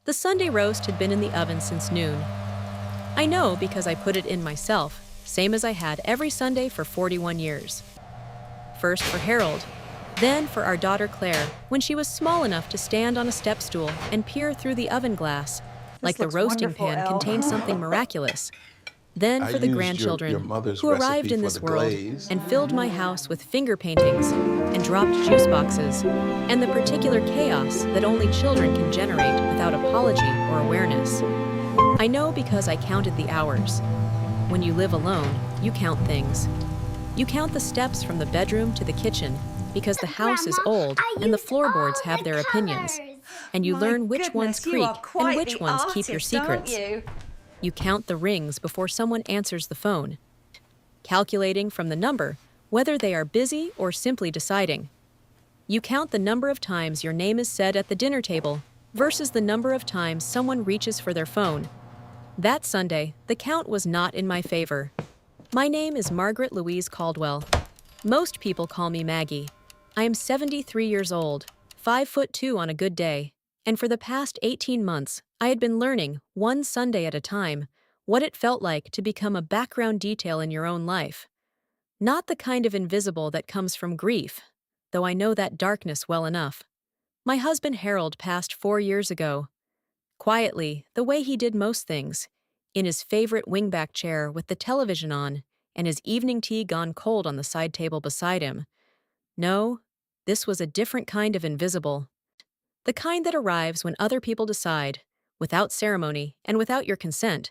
The Sunday roast had been in the oven since noon. I know because I put it in myself, same as I had every Sunday for 41 years. First for Harold, then for our daughter Claire, when she was small enough to stand on a step stool and peer through the oven glass, like This the looks roasting wonderful, pan Elle. contained something miraculous. Then I for the used your grandchildren, mother's who arrived recipe in for the this world glaze. and filled my house with finger paintings and dropped juice boxes, and the particular chaos that only children can generate without apology or awareness. I know because I counted the hours. When you live alone, you count things. You count the steps from the bedroom to the kitchen because the house is Grandma, old I and the used floorboards all have the their opinions. colors. And you My learn which ones goodness, you creak are and quite which the ones keep your artist, aren't secrets. you? You count the rings before someone answers the phone, calculating from the number whether they are busy or simply deciding. You count the number of times your name is said at the dinner table versus the number of times someone reaches for their phone. That Sunday, the count was not in my favor. My name is Margaret Louise Caldwell. Most people call me Maggie. I am 73 years old, 5'2" on a good day, and for the past 18 months, I had been learning, one Sunday at a time, what it felt like to become a background detail in your own life. Not the kind of invisible that comes from grief, though I know that darkness well enough. My husband Harold passed 4 years ago. Quietly, the way he did most things, in his favorite wingback chair with the television on and his evening tea gone cold on the side table beside him. No, this was a different kind of invisible. The kind that arrives when other people decide, without ceremony and without your consent,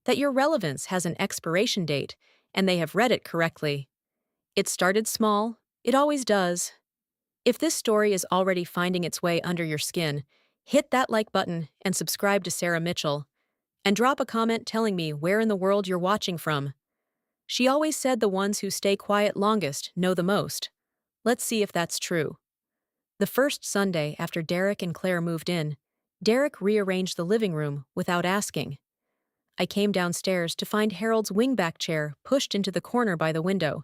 that your relevance has an expiration date and they have read it correctly. It started small, it always does. If this story is already finding its way under your skin, hit that like button and subscribe to Sarah Mitchell. And drop a comment telling me where in the world you're watching from. She always said the ones who stay quiet longest know the most. Let's see if that's true. The first Sunday after Derek and Claire moved in, Derek rearranged the living room without asking. I came downstairs to find Harold's wingback chair pushed into the corner by the window,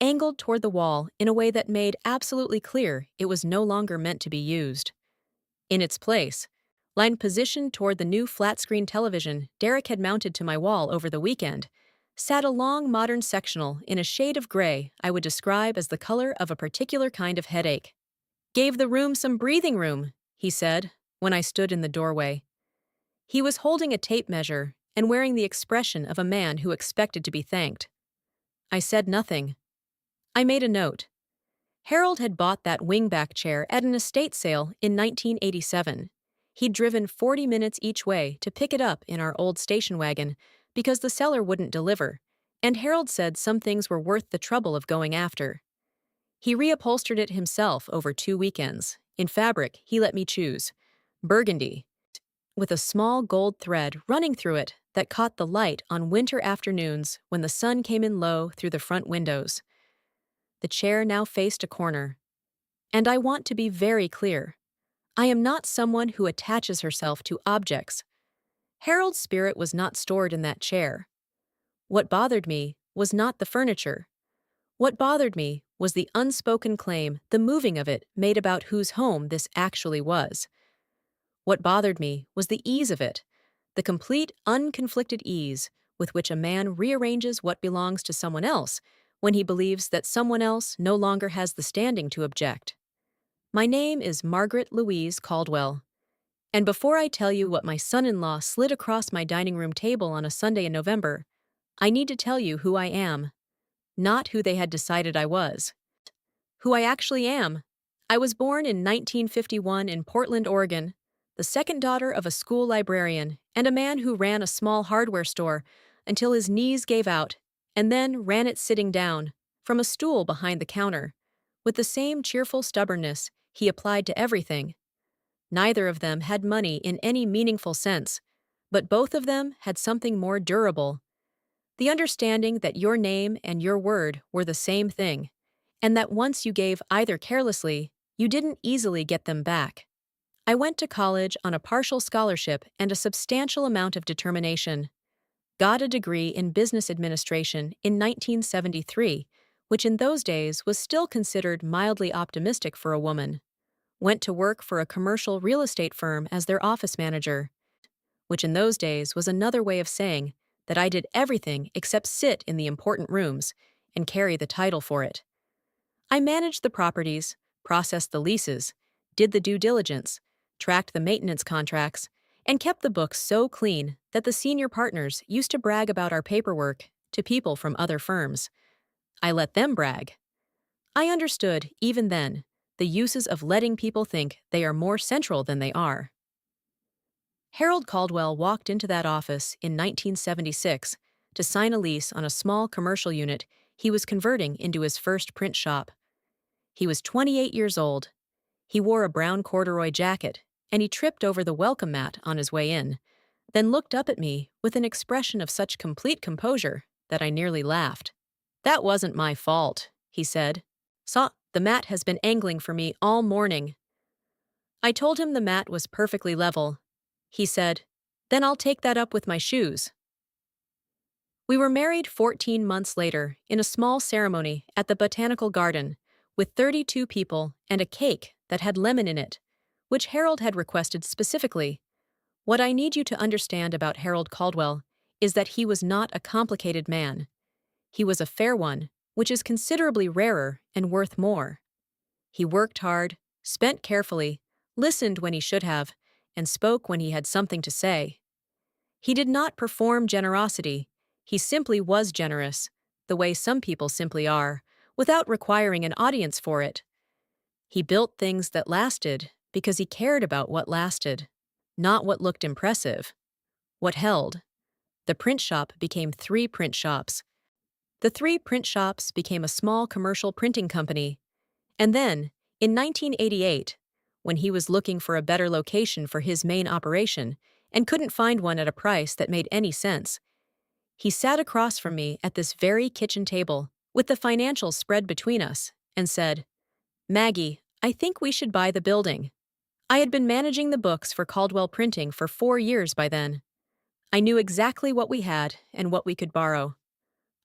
angled toward the wall in a way that made absolutely clear it was no longer meant to be used. In its place, lying positioned toward the new flat-screen television Derek had mounted to my wall over the weekend, sat a long modern sectional in a shade of gray I would describe as the color of a particular kind of headache. "Gave the room some breathing room," he said, when I stood in the doorway. He was holding a tape measure and wearing the expression of a man who expected to be thanked. I said nothing. I made a note. Harold had bought that wingback chair at an estate sale in 1987. He'd driven 40 minutes each way to pick it up in our old station wagon because the seller wouldn't deliver, and Harold said some things were worth the trouble of going after. He reupholstered it himself over 2 weekends. In fabric, he let me choose. Burgundy, with a small gold thread running through it that caught the light on winter afternoons when the sun came in low through the front windows. The chair now faced a corner. And I want to be very clear. I am not someone who attaches herself to objects. Harold's spirit was not stored in that chair. What bothered me was not the furniture. What bothered me was the unspoken claim the moving of it made about whose home this actually was. What bothered me was the ease of it, the complete, unconflicted ease with which a man rearranges what belongs to someone else when he believes that someone else no longer has the standing to object. My name is Margaret Louise Caldwell. And before I tell you what my son-in-law slid across my dining room table on a Sunday in November, I need to tell you who I am. Not who they had decided I was. Who I actually am. I was born in 1951 in Portland, Oregon, the second daughter of a school librarian and a man who ran a small hardware store until his knees gave out, and then ran it sitting down, from a stool behind the counter, with the same cheerful stubbornness he applied to everything. Neither of them had money in any meaningful sense, but both of them had something more durable. The understanding that your name and your word were the same thing, and that once you gave either carelessly, you didn't easily get them back. I went to college on a partial scholarship and a substantial amount of determination. Got a degree in business administration in 1973, which in those days was still considered mildly optimistic for a woman. went to work for a commercial real estate firm as their office manager, which in those days was another way of saying that I did everything except sit in the important rooms and carry the title for it. I managed the properties, processed the leases, did the due diligence, tracked the maintenance contracts, and kept the books so clean that the senior partners used to brag about our paperwork to people from other firms. I let them brag. I understood, even then, the uses of letting people think they are more central than they are. Harold Caldwell walked into that office in 1976 to sign a lease on a small commercial unit he was converting into his first print shop. He was 28 years old. He wore a brown corduroy jacket, and he tripped over the welcome mat on his way in, then looked up at me with an expression of such complete composure that I nearly laughed. "That wasn't my fault," he said. The mat has been angling for me all morning." I told him the mat was perfectly level. He said, "Then I'll take that up with my shoes." We were married 14 months later in a small ceremony at the Botanical Garden with 32 people and a cake that had lemon in it, which Harold had requested specifically. What I need you to understand about Harold Caldwell is that he was not a complicated man. He was a fair one, which is considerably rarer and worth more. He worked hard, spent carefully, listened when he should have, and spoke when he had something to say. He did not perform generosity. He simply was generous, the way some people simply are, without requiring an audience for it. He built things that lasted because he cared about what lasted, not what looked impressive, what held. The print shop became 3 print shops. The 3 print shops became a small commercial printing company. And then, in 1988, when he was looking for a better location for his main operation and couldn't find one at a price that made any sense, he sat across from me at this very kitchen table with the financials spread between us and said, "Maggie, I think we should buy the building." I had been managing the books for Caldwell Printing for 4 years by then. I knew exactly what we had and what we could borrow.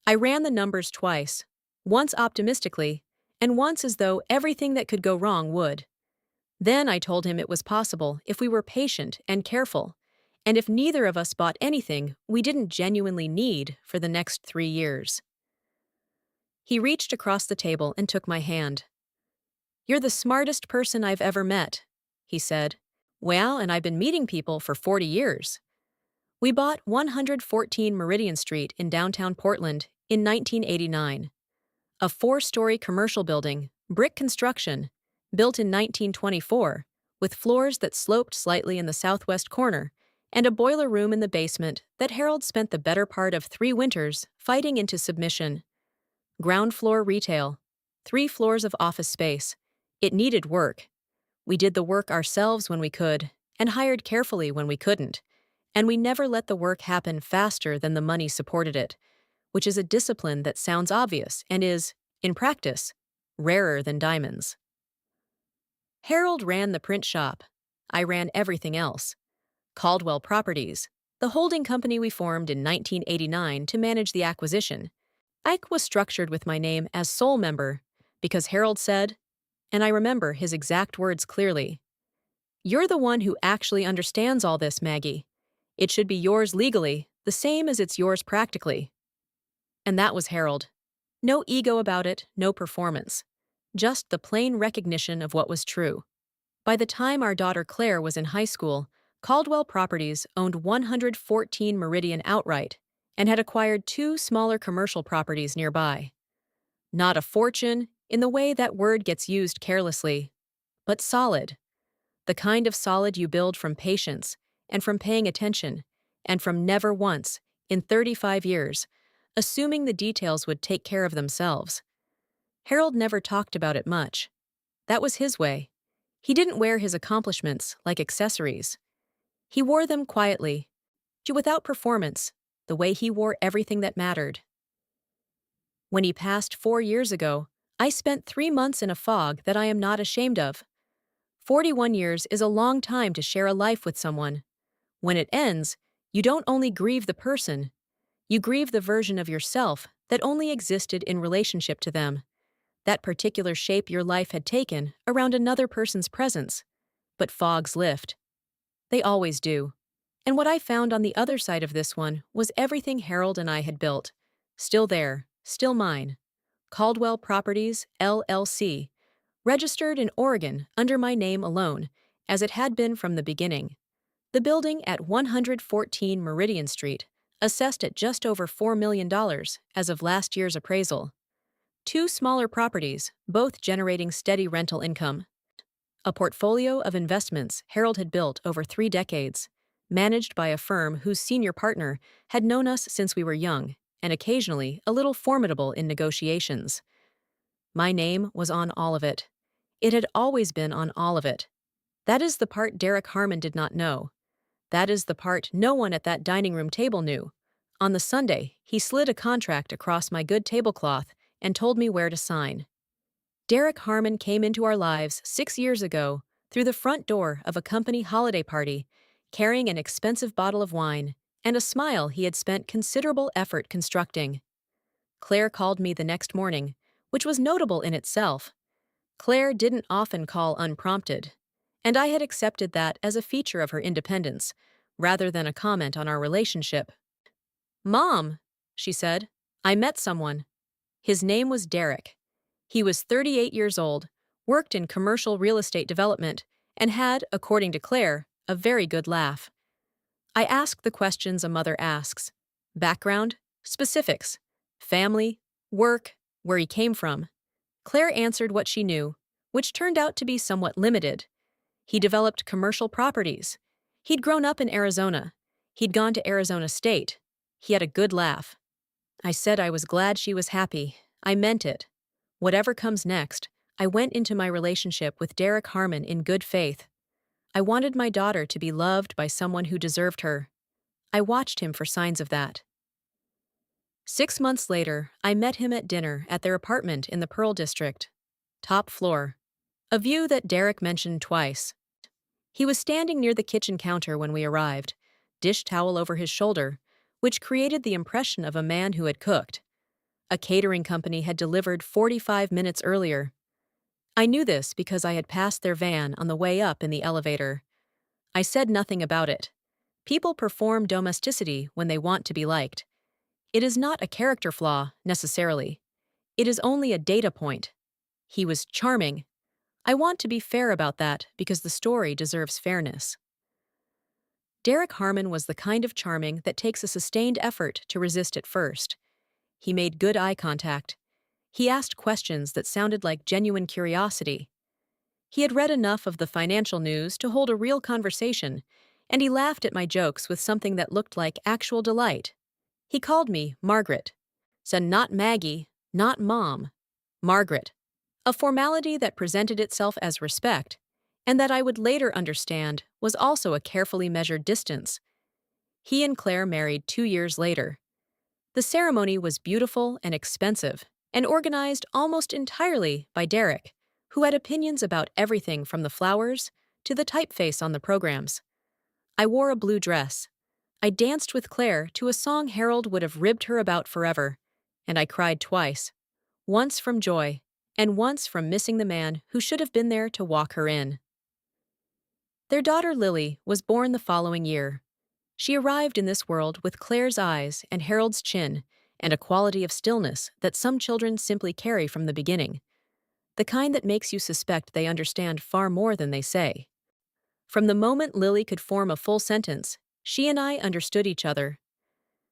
I ran the numbers twice, once optimistically, and once as though everything that could go wrong would. Then I told him it was possible if we were patient and careful, and if neither of us bought anything we didn't genuinely need for the next 3 years. He reached across the table and took my hand. "You're the smartest person I've ever met," he said. "Well, and I've been meeting people for 40 years. We bought 114 Meridian Street in downtown Portland in 1989. A 4-story commercial building, brick construction, built in 1924, with floors that sloped slightly in the southwest corner, and a boiler room in the basement that Harold spent the better part of 3 winters fighting into submission. Ground floor retail, 3 floors of office space. It needed work. We did the work ourselves when we could, and hired carefully when we couldn't, and we never let the work happen faster than the money supported it, which is a discipline that sounds obvious and is, in practice, rarer than diamonds. Harold ran the print shop. I ran everything else. Caldwell Properties, the holding company we formed in 1989 to manage the acquisition. Ike was structured with my name as sole member because Harold said, and I remember his exact words clearly, "You're the one who actually understands all this, Maggie. It should be yours legally, the same as it's yours practically." And that was Harold. No ego about it, no performance. Just the plain recognition of what was true. By the time our daughter Claire was in high school, Caldwell Properties owned 114 Meridian outright and had acquired 2 smaller commercial properties nearby. Not a fortune in the way that word gets used carelessly, but solid. The kind of solid you build from patience and from paying attention and from never once, in 35 years, assuming the details would take care of themselves. Harold never talked about it much. That was his way. He didn't wear his accomplishments like accessories. He wore them quietly, without performance, the way he wore everything that mattered. When he passed 4 years ago, I spent 3 months in a fog that I am not ashamed of. 41 years is a long time to share a life with someone. When it ends, you don't only grieve the person, you grieve the version of yourself that only existed in relationship to them. that particular shape your life had taken around another person's presence. But fogs lift. They always do. And what I found on the other side of this one was everything Harold and I had built. Still there, still mine. Caldwell Properties, LLC. Registered in Oregon under my name alone, as it had been from the beginning. The building at 114 Meridian Street, assessed at just over $4 million as of last year's appraisal. Two smaller properties, both generating steady rental income. A portfolio of investments Harold had built over 3 decades, managed by a firm whose senior partner had known us since we were young, and occasionally a little formidable in negotiations. My name was on all of it. It had always been on all of it. That is the part Derek Harmon did not know. That is the part no one at that dining room table knew. On the Sunday, he slid a contract across my good tablecloth and told me where to sign. Derek Harmon came into our lives 6 years ago through the front door of a company holiday party, carrying an expensive bottle of wine and a smile he had spent considerable effort constructing. Claire called me the next morning, which was notable in itself. Claire didn't often call unprompted, and I had accepted that as a feature of her independence, rather than a comment on our relationship. "Mom," she said, "I met someone. His name was Derek. He was 38 years old, worked in commercial real estate development, and had, according to Claire, a very good laugh." I asked the questions a mother asks: background, specifics, family, work, where he came from. Claire answered what she knew, which turned out to be somewhat limited. He developed commercial properties. He'd grown up in Arizona. He'd gone to Arizona State. He had a good laugh. I said I was glad she was happy. I meant it. Whatever comes next, I went into my relationship with Derek Harmon in good faith. I wanted my daughter to be loved by someone who deserved her. I watched him for signs of that. 6 months later, I met him at dinner at their apartment in the Pearl District. Top floor. A view that Derek mentioned twice. He was standing near the kitchen counter when we arrived, dish towel over his shoulder, which created the impression of a man who had cooked. A catering company had delivered 45 minutes earlier. I knew this because I had passed their van on the way up in the elevator. I said nothing about it. People perform domesticity when they want to be liked. It is not a character flaw, necessarily. It is only a data point. He was charming. I want to be fair about that because the story deserves fairness. Derek Harmon was the kind of charming that takes a sustained effort to resist at first. He made good eye contact. He asked questions that sounded like genuine curiosity. He had read enough of the financial news to hold a real conversation, and he laughed at my jokes with something that looked like actual delight. He called me Margaret. Said not Maggie, not Mom. Margaret. A formality that presented itself as respect, and that I would later understand was also a carefully measured distance. He and Claire married 2 years later. The ceremony was beautiful and expensive, and organized almost entirely by Derek, who had opinions about everything from the flowers to the typeface on the programs. I wore a blue dress. I danced with Claire to a song Harold would have ribbed her about forever, and I cried twice, once from joy, and once from missing the man who should have been there to walk her in. Their daughter Lily was born the following year. She arrived in this world with Claire's eyes and Harold's chin, and a quality of stillness that some children simply carry from the beginning, the kind that makes you suspect they understand far more than they say. From the moment Lily could form a full sentence, she and I understood each other.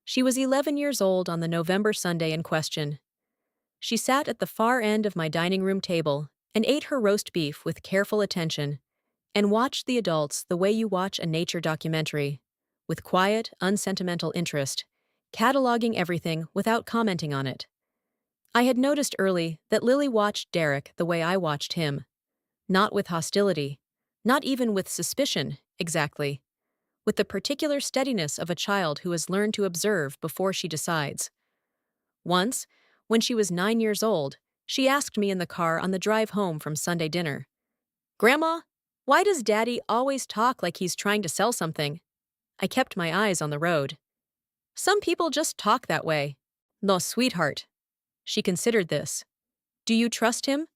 She was 11 years old on the November Sunday in question. She sat at the far end of my dining room table and ate her roast beef with careful attention, and watched the adults the way you watch a nature documentary, with quiet, unsentimental interest, cataloging everything without commenting on it. I had noticed early that Lily watched Derek the way I watched him, not with hostility, not even with suspicion, exactly, with the particular steadiness of a child who has learned to observe before she decides. Once, when she was 9 years old, she asked me in the car on the drive home from Sunday dinner, "Grandma, why does Daddy always talk like he's trying to sell something?" I kept my eyes on the road. "Some people just talk that way." "No, sweetheart." She considered this. Do you trust him?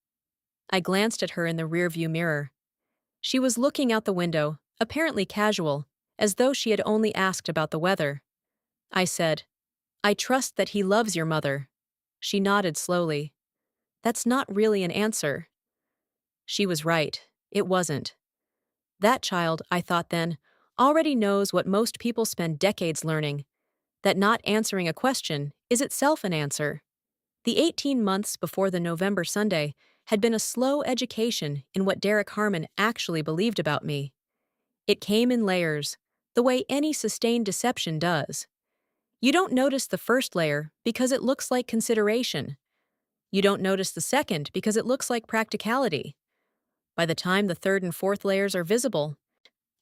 I glanced at her in the rearview mirror. She was looking out the window, apparently casual, as though she had only asked about the weather. I said, I trust that he loves your mother. She nodded slowly. That's not really an answer. She was right. It wasn't. That child, I thought then, already knows what most people spend decades learning, that not answering a question is itself an answer. The 18 months before the November Sunday had been a slow education in what Derek Harmon actually believed about me. It came in layers, the way any sustained deception does. You don't notice the first layer because it looks like consideration. You don't notice the second because it looks like practicality. By the time the third and fourth layers are visible,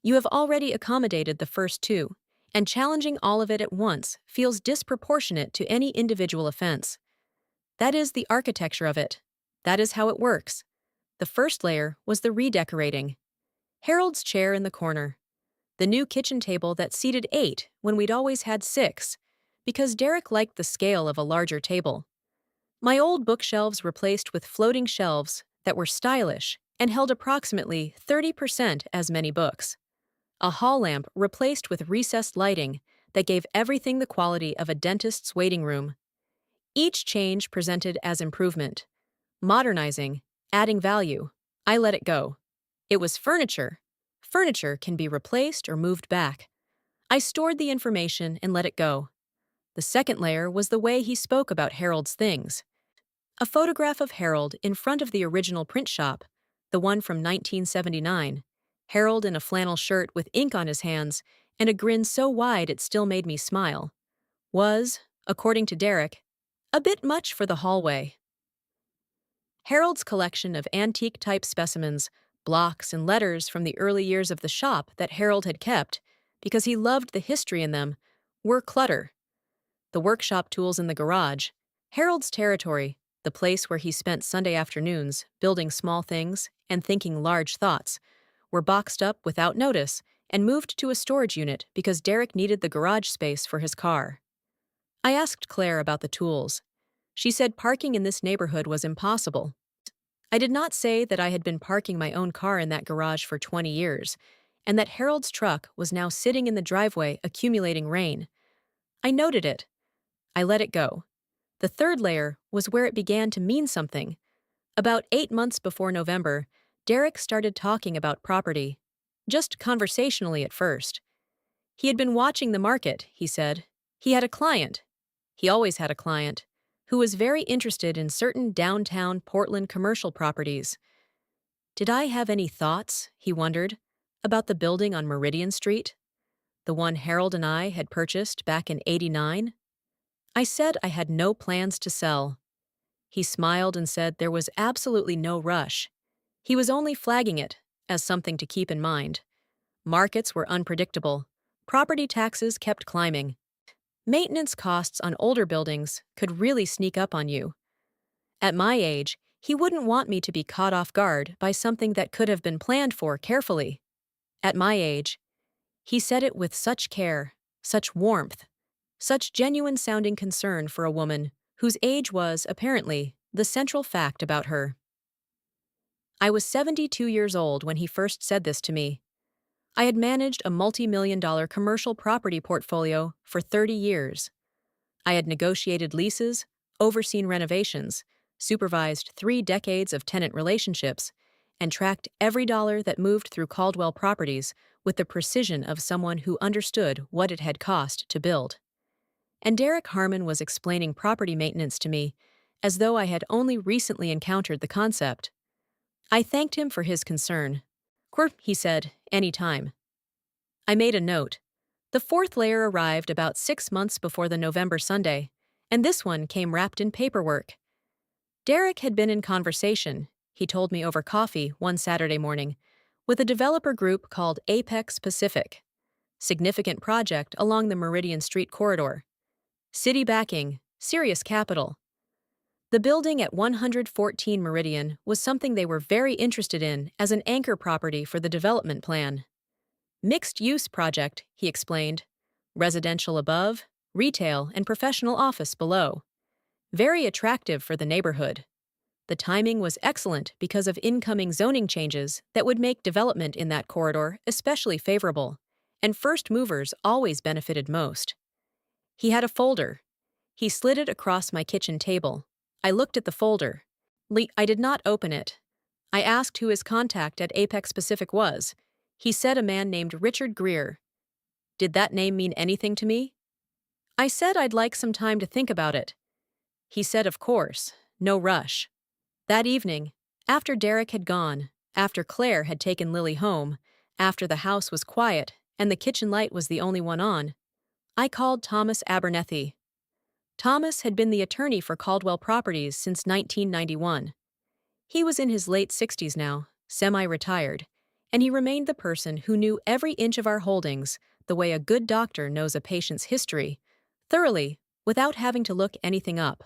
you have already accommodated the first two, and challenging all of it at once feels disproportionate to any individual offense. That is the architecture of it. That is how it works. The first layer was the redecorating. Harold's chair in the corner. The new kitchen table that seated 8 when we'd always had 6, because Derek liked the scale of a larger table. My old bookshelves replaced with floating shelves that were stylish and held approximately 30% as many books. A hall lamp replaced with recessed lighting that gave everything the quality of a dentist's waiting room. Each change presented as improvement. Modernizing, adding value. I let it go. It was furniture. Furniture can be replaced or moved back. I stored the information and let it go. The second layer was the way he spoke about Harold's things. A photograph of Harold in front of the original print shop, the one from 1979, Harold in a flannel shirt with ink on his hands and a grin so wide it still made me smile, was, according to Derek, a bit much for the hallway. Harold's collection of antique-type specimens, blocks, and letters from the early years of the shop that Harold had kept, because he loved the history in them, were clutter. The workshop tools in the garage, Harold's territory, the place where he spent Sunday afternoons building small things and thinking large thoughts, were boxed up without notice and moved to a storage unit because Derek needed the garage space for his car. I asked Claire about the tools. She said parking in this neighborhood was impossible. I did not say that I had been parking my own car in that garage for 20 years, and that Harold's truck was now sitting in the driveway accumulating rain. I noted it. I let it go. The third layer was where it began to mean something. About 8 months before November, Derek started talking about property. Just conversationally at first. He had been watching the market, he said. He had a client. He always had a client who was very interested in certain downtown Portland commercial properties. Did I have any thoughts, he wondered, about the building on Meridian Street? The one Harold and I had purchased back in '89? I said I had no plans to sell. He smiled and said there was absolutely no rush. He was only flagging it as something to keep in mind. Markets were unpredictable. Property taxes kept climbing. Maintenance costs on older buildings could really sneak up on you. At my age, he wouldn't want me to be caught off guard by something that could have been planned for carefully. At my age, he said it with such care, such warmth, such genuine-sounding concern for a woman whose age was, apparently, the central fact about her. I was 72 years old when he first said this to me. I had managed a multi-million-dollar commercial property portfolio for 30 years. I had negotiated leases, overseen renovations, supervised 3 decades of tenant relationships, and tracked every dollar that moved through Caldwell Properties with the precision of someone who understood what it had cost to build. And Derek Harmon was explaining property maintenance to me as though I had only recently encountered the concept. I thanked him for his concern. He said, any time. I made a note. The fourth layer arrived about 6 months before the November Sunday, and this one came wrapped in paperwork. Derek had been in conversation, he told me over coffee one Saturday morning, with a developer group called Apex Pacific. Significant project along the Meridian Street corridor. City backing, serious capital. The building at 114 Meridian was something they were very interested in as an anchor property for the development plan. Mixed-use project, he explained. Residential above, retail and professional office below. Very attractive for the neighborhood. The timing was excellent because of incoming zoning changes that would make development in that corridor especially favorable, and first movers always benefited most. He had a folder. He slid it across my kitchen table. I looked at the folder. I did not open it. I asked who his contact at Apex Pacific was. He said a man named Richard Greer. Did that name mean anything to me? I said I'd like some time to think about it. He said, of course, no rush. That evening, after Derek had gone, after Claire had taken Lily home, after the house was quiet and the kitchen light was the only one on, I called Thomas Abernethy. Thomas had been the attorney for Caldwell Properties since 1991. He was in his late 60s now, semi-retired, and he remained the person who knew every inch of our holdings the way a good doctor knows a patient's history, thoroughly, without having to look anything up.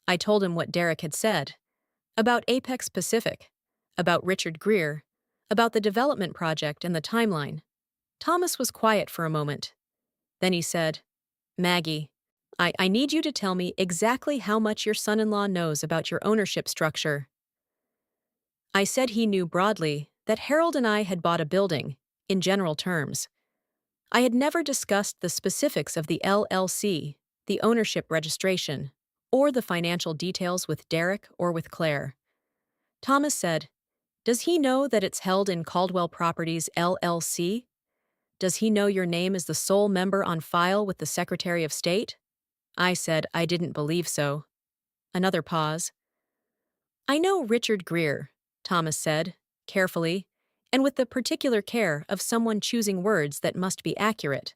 I told him what Derek had said, about Apex Pacific, about Richard Greer, about the development project and the timeline. Thomas was quiet for a moment. Then he said, Maggie, I need you to tell me exactly how much your son-in-law knows about your ownership structure. I said he knew broadly that Harold and I had bought a building, in general terms. I had never discussed the specifics of the LLC, the ownership registration, or the financial details with Derek or with Claire. Thomas said, Does he know that it's held in Caldwell Properties LLC? Does he know your name is the sole member on file with the Secretary of State? I said I didn't believe so. Another pause. I know Richard Greer, Thomas said, carefully, and with the particular care of someone choosing words that must be accurate.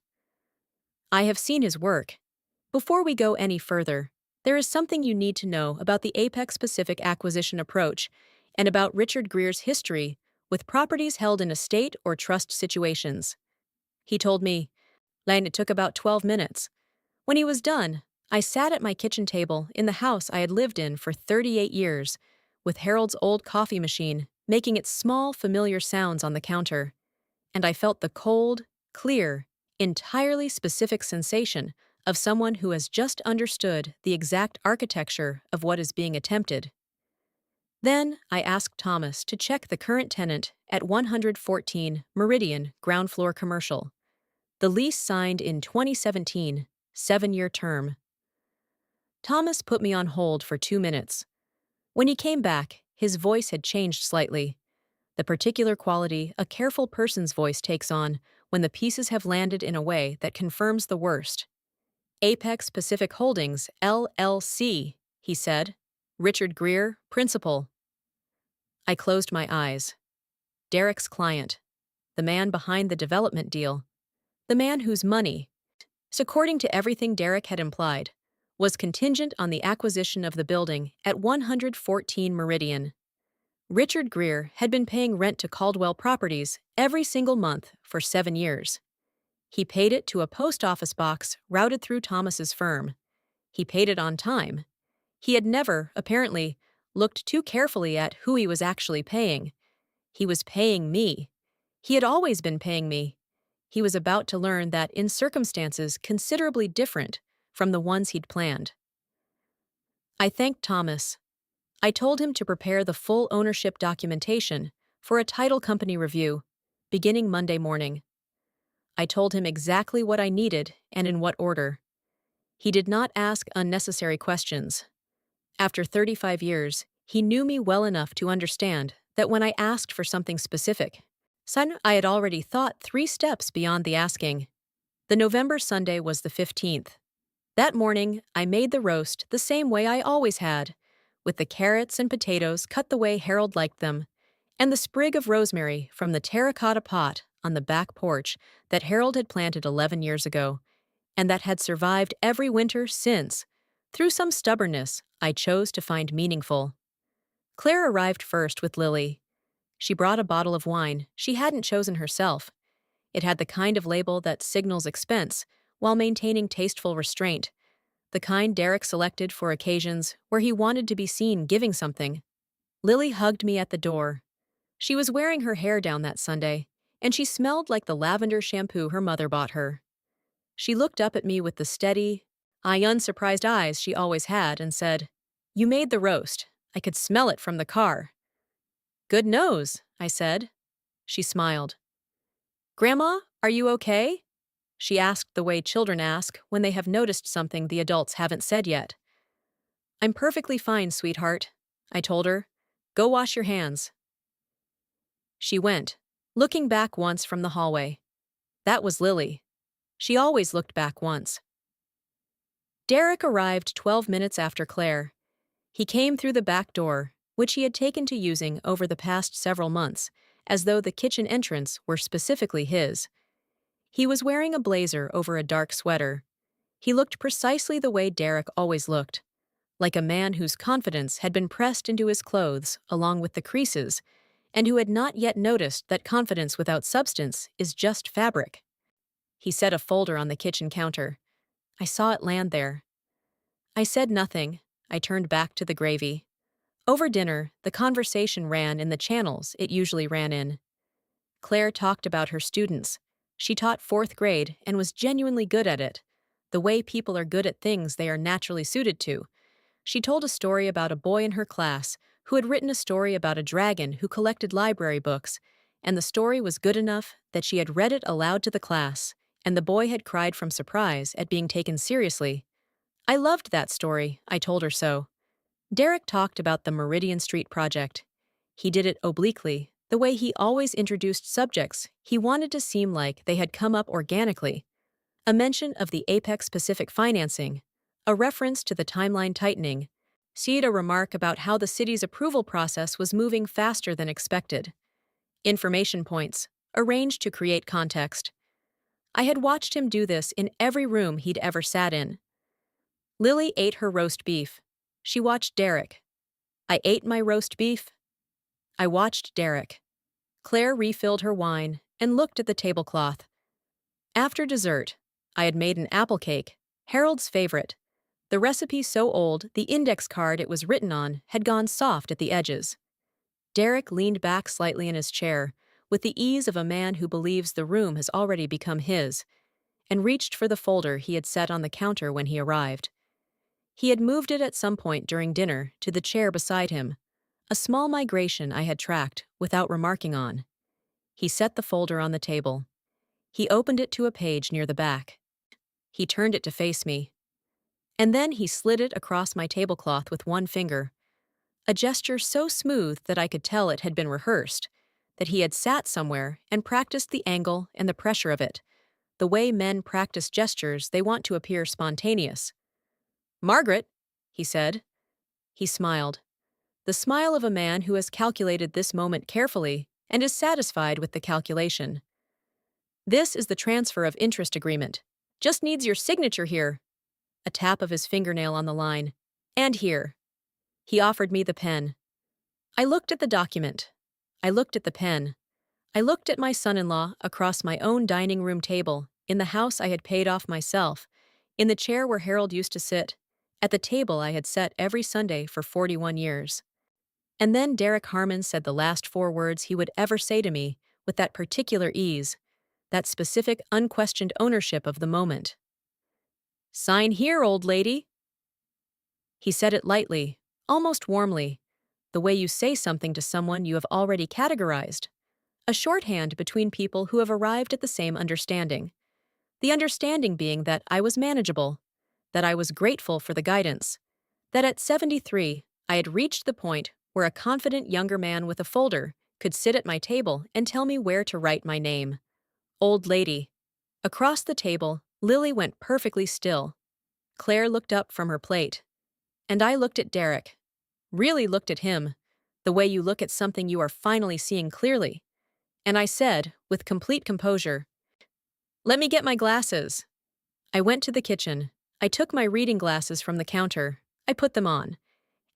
I have seen his work. Before we go any further, there is something you need to know about the Apex Pacific acquisition approach and about Richard Greer's history with properties held in estate or trust situations. He told me, and it took about 12 minutes. When he was done, I sat at my kitchen table in the house I had lived in for 38 years, with Harold's old coffee machine making its small, familiar sounds on the counter, and I felt the cold, clear, entirely specific sensation of someone who has just understood the exact architecture of what is being attempted. Then I asked Thomas to check the current tenant at 114 Meridian Ground Floor Commercial. The lease signed in 2017, 7-year term. Thomas put me on hold for 2 minutes. When he came back, his voice had changed slightly, the particular quality a careful person's voice takes on when the pieces have landed in a way that confirms the worst. Apex Pacific Holdings, LLC, he said. Richard Greer, principal. I closed my eyes. Derek's client. The man behind the development deal. The man whose money, according to everything Derek had implied, was contingent on the acquisition of the building at 114 Meridian. Richard Greer had been paying rent to Caldwell Properties every single month for 7 years. He paid it to a post office box routed through Thomas's firm. He paid it on time. He had never, apparently, looked too carefully at who he was actually paying. He was paying me. He had always been paying me. He was about to learn that in circumstances considerably different from the ones he'd planned. I thanked Thomas. I told him to prepare the full ownership documentation for a title company review, beginning Monday morning. I told him exactly what I needed and in what order. He did not ask unnecessary questions. After 35 years, he knew me well enough to understand that when I asked for something specific, I had already thought 3 steps beyond the asking. The November Sunday was the 15th. That morning, I made the roast the same way I always had, with the carrots and potatoes cut the way Harold liked them, and the sprig of rosemary from the terracotta pot on the back porch that Harold had planted 11 years ago, and that had survived every winter since. Through some stubbornness, I chose to find meaningful. Claire arrived first with Lily. She brought a bottle of wine she hadn't chosen herself. It had the kind of label that signals expense while maintaining tasteful restraint, the kind Derek selected for occasions where he wanted to be seen giving something. Lily hugged me at the door. She was wearing her hair down that Sunday, and she smelled like the lavender shampoo her mother bought her. She looked up at me with the steady, unsurprised eyes she always had and said, "You made the roast. I could smell it from the car. Good nose, I said. She smiled. Grandma, are you okay? She asked the way children ask when they have noticed something the adults haven't said yet. I'm perfectly fine, sweetheart, I told her. Go wash your hands. She went, looking back once from the hallway. That was Lily. She always looked back once. Derek arrived 12 minutes after Claire. He came through the back door, which he had taken to using over the past several months, as though the kitchen entrance were specifically his. He was wearing a blazer over a dark sweater. He looked precisely the way Derek always looked, like a man whose confidence had been pressed into his clothes along with the creases, and who had not yet noticed that confidence without substance is just fabric. He set a folder on the kitchen counter. I saw it land there. I said nothing. I turned back to the gravy. Over dinner, the conversation ran in the channels it usually ran in. Claire talked about her students. She taught 4th grade and was genuinely good at it, the way people are good at things they are naturally suited to. She told a story about a boy in her class who had written a story about a dragon who collected library books, and the story was good enough that she had read it aloud to the class, and the boy had cried from surprise at being taken seriously. I loved that story, I told her so. Derek talked about the Meridian Street project. He did it obliquely, the way he always introduced subjects he wanted to seem like they had come up organically. A mention of the Apex Pacific financing, a reference to the timeline tightening, a remark about how the city's approval process was moving faster than expected. Information points, arranged to create context. I had watched him do this in every room he'd ever sat in. Lily ate her roast beef. She watched Derek. I ate my roast beef. I watched Derek. Claire refilled her wine and looked at the tablecloth. After dessert, I had made an apple cake, Harold's favorite. The recipe so old, the index card it was written on had gone soft at the edges. Derek leaned back slightly in his chair, with the ease of a man who believes the room has already become his, and reached for the folder he had set on the counter when he arrived. He had moved it at some point during dinner to the chair beside him, a small migration I had tracked without remarking on. He set the folder on the table. He opened it to a page near the back. He turned it to face me. And then he slid it across my tablecloth with one finger, a gesture so smooth that I could tell it had been rehearsed, that he had sat somewhere and practiced the angle and the pressure of it, the way men practice gestures they want to appear spontaneous. Margaret, he said. He smiled. The smile of a man who has calculated this moment carefully and is satisfied with the calculation. This is the transfer of interest agreement. Just needs your signature here. A tap of his fingernail on the line. And here. He offered me the pen. I looked at the document. I looked at the pen. I looked at my son-in-law across my own dining room table, in the house I had paid off myself, in the chair where Harold used to sit, at the table I had set every Sunday for 41 years. And then Derek Harmon said the last 4 words he would ever say to me, with that particular ease, that specific, unquestioned ownership of the moment. Sign here, old lady. He said it lightly, almost warmly, the way you say something to someone you have already categorized, a shorthand between people who have arrived at the same understanding. The understanding being that I was manageable, that I was grateful for the guidance, that at 73, I had reached the point where a confident younger man with a folder could sit at my table and tell me where to write my name. Old lady. Across the table, Lily went perfectly still. Claire looked up from her plate. And I looked at Derek. Really looked at him, the way you look at something you are finally seeing clearly. And I said, with complete composure, "Let me get my glasses." I went to the kitchen. I took my reading glasses from the counter. I put them on.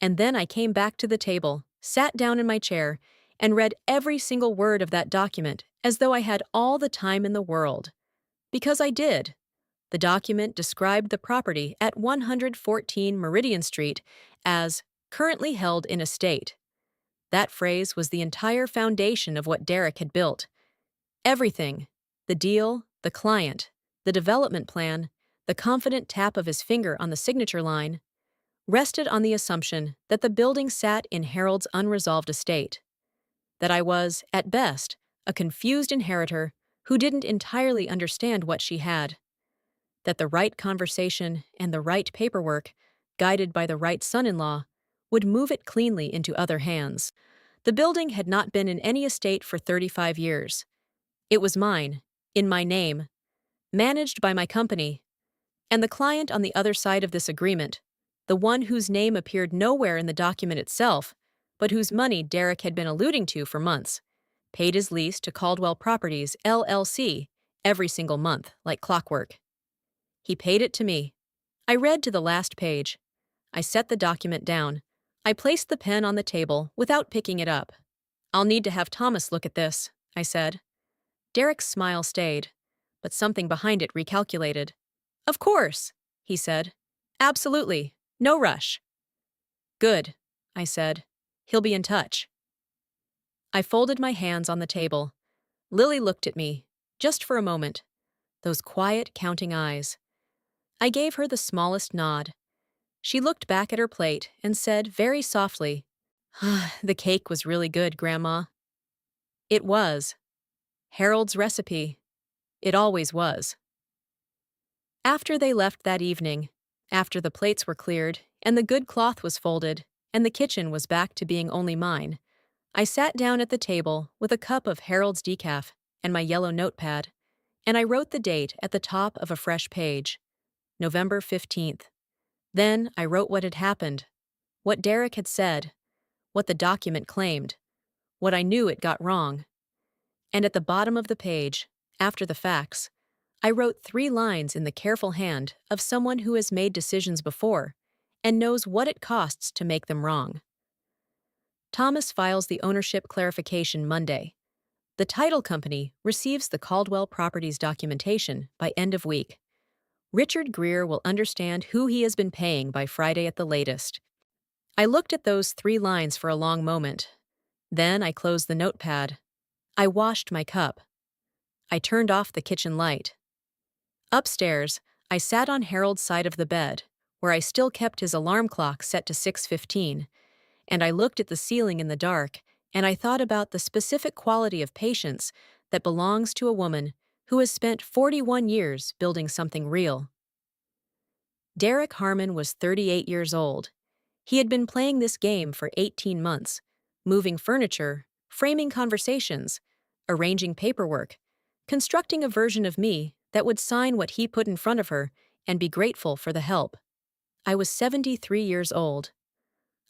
And then I came back to the table, sat down in my chair, and read every single word of that document as though I had all the time in the world. Because I did. The document described the property at 114 Meridian Street as currently held in estate. That phrase was the entire foundation of what Derek had built. Everything, the deal, the client, the development plan, the confident tap of his finger on the signature line, rested on the assumption that the building sat in Harold's unresolved estate, that I was, at best, a confused inheritor who didn't entirely understand what she had, that the right conversation and the right paperwork, guided by the right son-in-law, would move it cleanly into other hands. The building had not been in any estate for 35 years. It was mine, in my name, managed by my company, and the client on the other side of this agreement, the one whose name appeared nowhere in the document itself, but whose money Derek had been alluding to for months, paid his lease to Caldwell Properties, LLC, every single month, like clockwork. He paid it to me. I read to the last page. I set the document down. I placed the pen on the table without picking it up. "I'll need to have Thomas look at this," I said. Derek's smile stayed, but something behind it recalculated. "Of course," he said. "Absolutely. No rush." "Good," I said. "He'll be in touch." I folded my hands on the table. Lily looked at me, just for a moment. Those quiet, counting eyes. I gave her the smallest nod. She looked back at her plate and said very softly, "The cake was really good, Grandma." It was. Harold's recipe. It always was. After they left that evening, after the plates were cleared and the good cloth was folded and the kitchen was back to being only mine, I sat down at the table with a cup of Harold's decaf and my yellow notepad, and I wrote the date at the top of a fresh page, November 15th. Then I wrote what had happened, what Derek had said, what the document claimed, what I knew it got wrong. And at the bottom of the page, after the facts, I wrote 3 lines in the careful hand of someone who has made decisions before and knows what it costs to make them wrong. Thomas files the ownership clarification Monday. The title company receives the Caldwell Properties documentation by end of week. Richard Greer will understand who he has been paying by Friday at the latest. I looked at those 3 lines for a long moment. Then I closed the notepad. I washed my cup. I turned off the kitchen light. Upstairs, I sat on Harold's side of the bed, where I still kept his alarm clock set to 6:15, and I looked at the ceiling in the dark, and I thought about the specific quality of patience that belongs to a woman who has spent 41 years building something real. Derek Harmon was 38 years old. He had been playing this game for 18 months, moving furniture, framing conversations, arranging paperwork, constructing a version of me that would sign what he put in front of her and be grateful for the help. I was 73 years old.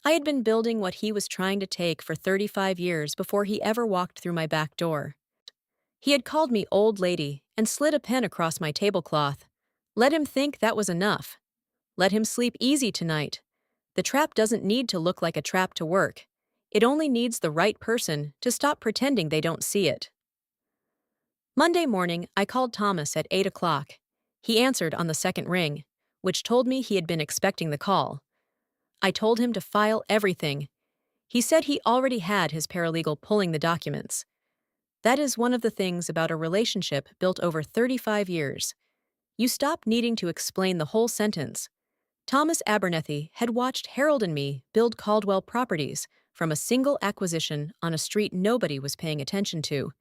I had been building what he was trying to take for 35 years before he ever walked through my back door. He had called me old lady and slid a pen across my tablecloth. Let him think that was enough. Let him sleep easy tonight. The trap doesn't need to look like a trap to work. It only needs the right person to stop pretending they don't see it. Monday morning, I called Thomas at 8 o'clock. He answered on the second ring, which told me he had been expecting the call. I told him to file everything. He said he already had his paralegal pulling the documents. That is one of the things about a relationship built over 35 years. You stop needing to explain the whole sentence. Thomas Abernethy had watched Harold and me build Caldwell Properties from a single acquisition on a street nobody was paying attention to.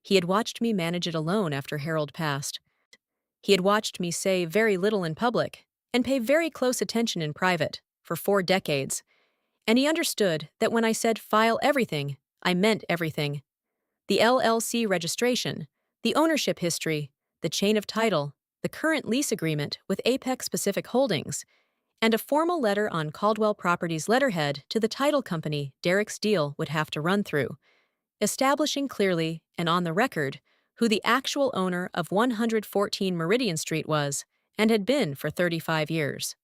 He had watched me manage it alone after Harold passed. He had watched me say very little in public and pay very close attention in private for 4 decades. And he understood that when I said file everything, I meant everything. The LLC registration, the ownership history, the chain of title, the current lease agreement with Apex Pacific Holdings, and a formal letter on Caldwell Properties letterhead to the title company Derek's deal would have to run through, establishing clearly and on the record who the actual owner of 114 Meridian Street was and had been for 35 years.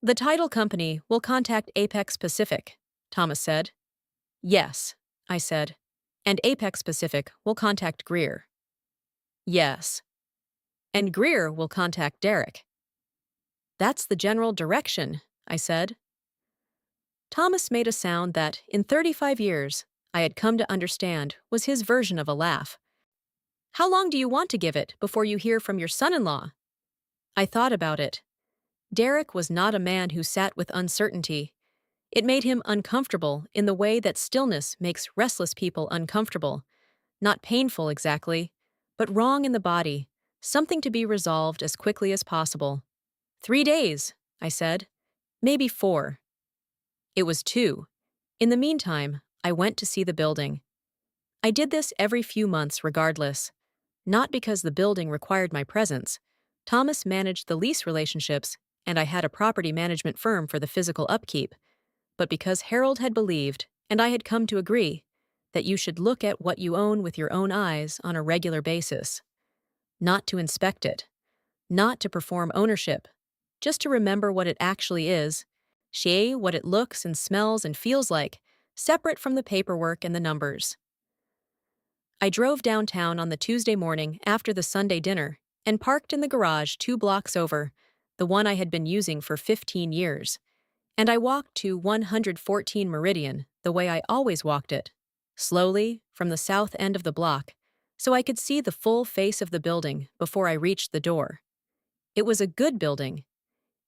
"The title company will contact Apex Pacific," Thomas said. "Yes," I said. "And Apex Pacific will contact Greer." "Yes." "And Greer will contact Derek." "That's the general direction," I said. Thomas made a sound that, in 35 years, I had come to understand was his version of a laugh. "How long do you want to give it before you hear from your son-in-law?" I thought about it. Derek was not a man who sat with uncertainty. It made him uncomfortable in the way that stillness makes restless people uncomfortable. Not painful exactly, but wrong in the body, something to be resolved as quickly as possible. 3 days, I said. Maybe 4. It was 2. In the meantime, I went to see the building. I did this every few months regardless. Not because the building required my presence. Thomas managed the lease relationships, and I had a property management firm for the physical upkeep, but because Harold had believed, and I had come to agree, that you should look at what you own with your own eyes on a regular basis. Not to inspect it, not to perform ownership, just to remember what it actually is, see what it looks and smells and feels like, separate from the paperwork and the numbers. I drove downtown on the Tuesday morning after the Sunday dinner and parked in the garage 2 blocks over, the one I had been using for 15 years. And I walked to 114 Meridian the way I always walked it, slowly from the south end of the block, so I could see the full face of the building before I reached the door. It was a good building.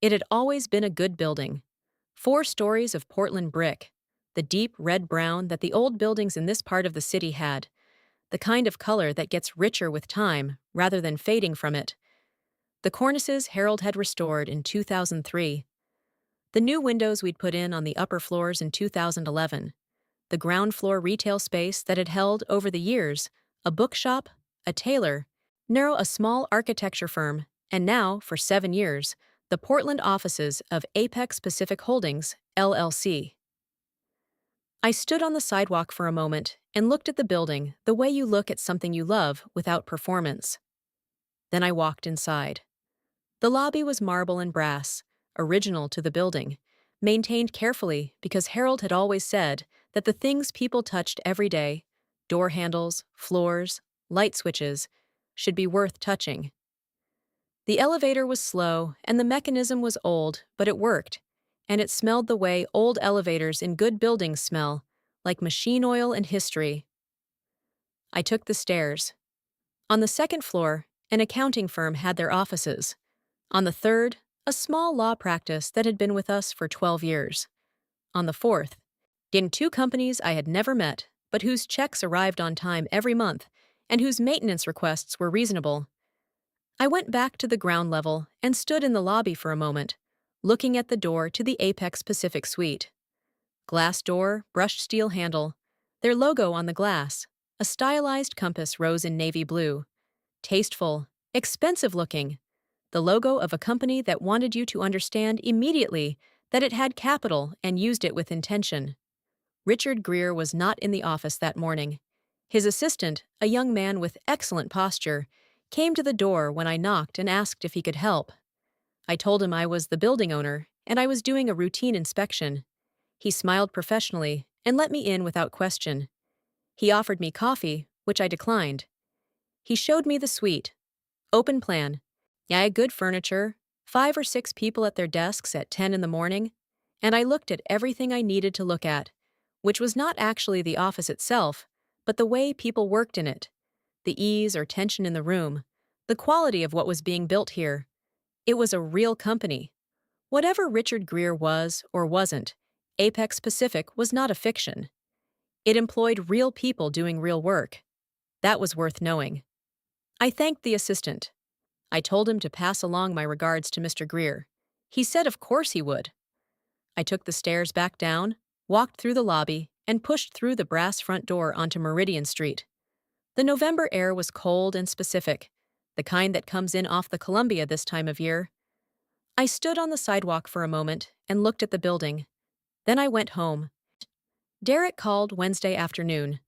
It had always been a good building. 4 stories of Portland brick, the deep red-brown that the old buildings in this part of the city had, the kind of color that gets richer with time rather than fading from it. The cornices Harold had restored in 2003. The new windows we'd put in on the upper floors in 2011. The ground floor retail space that had held, over the years, a bookshop, a tailor, now a small architecture firm, and now, for 7 years, the Portland offices of Apex Pacific Holdings, LLC. I stood on the sidewalk for a moment and looked at the building the way you look at something you love without performance. Then I walked inside. The lobby was marble and brass, original to the building, maintained carefully because Harold had always said that the things people touched every day, door handles, floors, light switches, should be worth touching. The elevator was slow and the mechanism was old, but it worked, and it smelled the way old elevators in good buildings smell, like machine oil and history. I took the stairs. On the second floor, an accounting firm had their offices. On the third, a small law practice that had been with us for 12 years. On the fourth, in 2 companies I had never met, but whose checks arrived on time every month, and whose maintenance requests were reasonable. I went back to the ground level and stood in the lobby for a moment, looking at the door to the Apex Pacific suite. Glass door, brushed steel handle, their logo on the glass, a stylized compass rose in navy blue. Tasteful, expensive looking. The logo of a company that wanted you to understand immediately that it had capital and used it with intention. Richard Greer was not in the office that morning. His assistant, a young man with excellent posture, came to the door when I knocked and asked if he could help. I told him I was the building owner and I was doing a routine inspection. He smiled professionally and let me in without question. He offered me coffee, which I declined. He showed me the suite. Open plan. Yeah, good furniture, 5 or 6 people at their desks at 10 in the morning, and I looked at everything I needed to look at, which was not actually the office itself, but the way people worked in it, the ease or tension in the room, the quality of what was being built here. It was a real company. Whatever Richard Greer was or wasn't, Apex Pacific was not a fiction. It employed real people doing real work. That was worth knowing. I thanked the assistant. I told him to pass along my regards to Mr. Greer. He said of course he would. I took the stairs back down, walked through the lobby, and pushed through the brass front door onto Meridian Street. The November air was cold and specific, the kind that comes in off the Columbia this time of year. I stood on the sidewalk for a moment and looked at the building. Then I went home. Derek called Wednesday afternoon.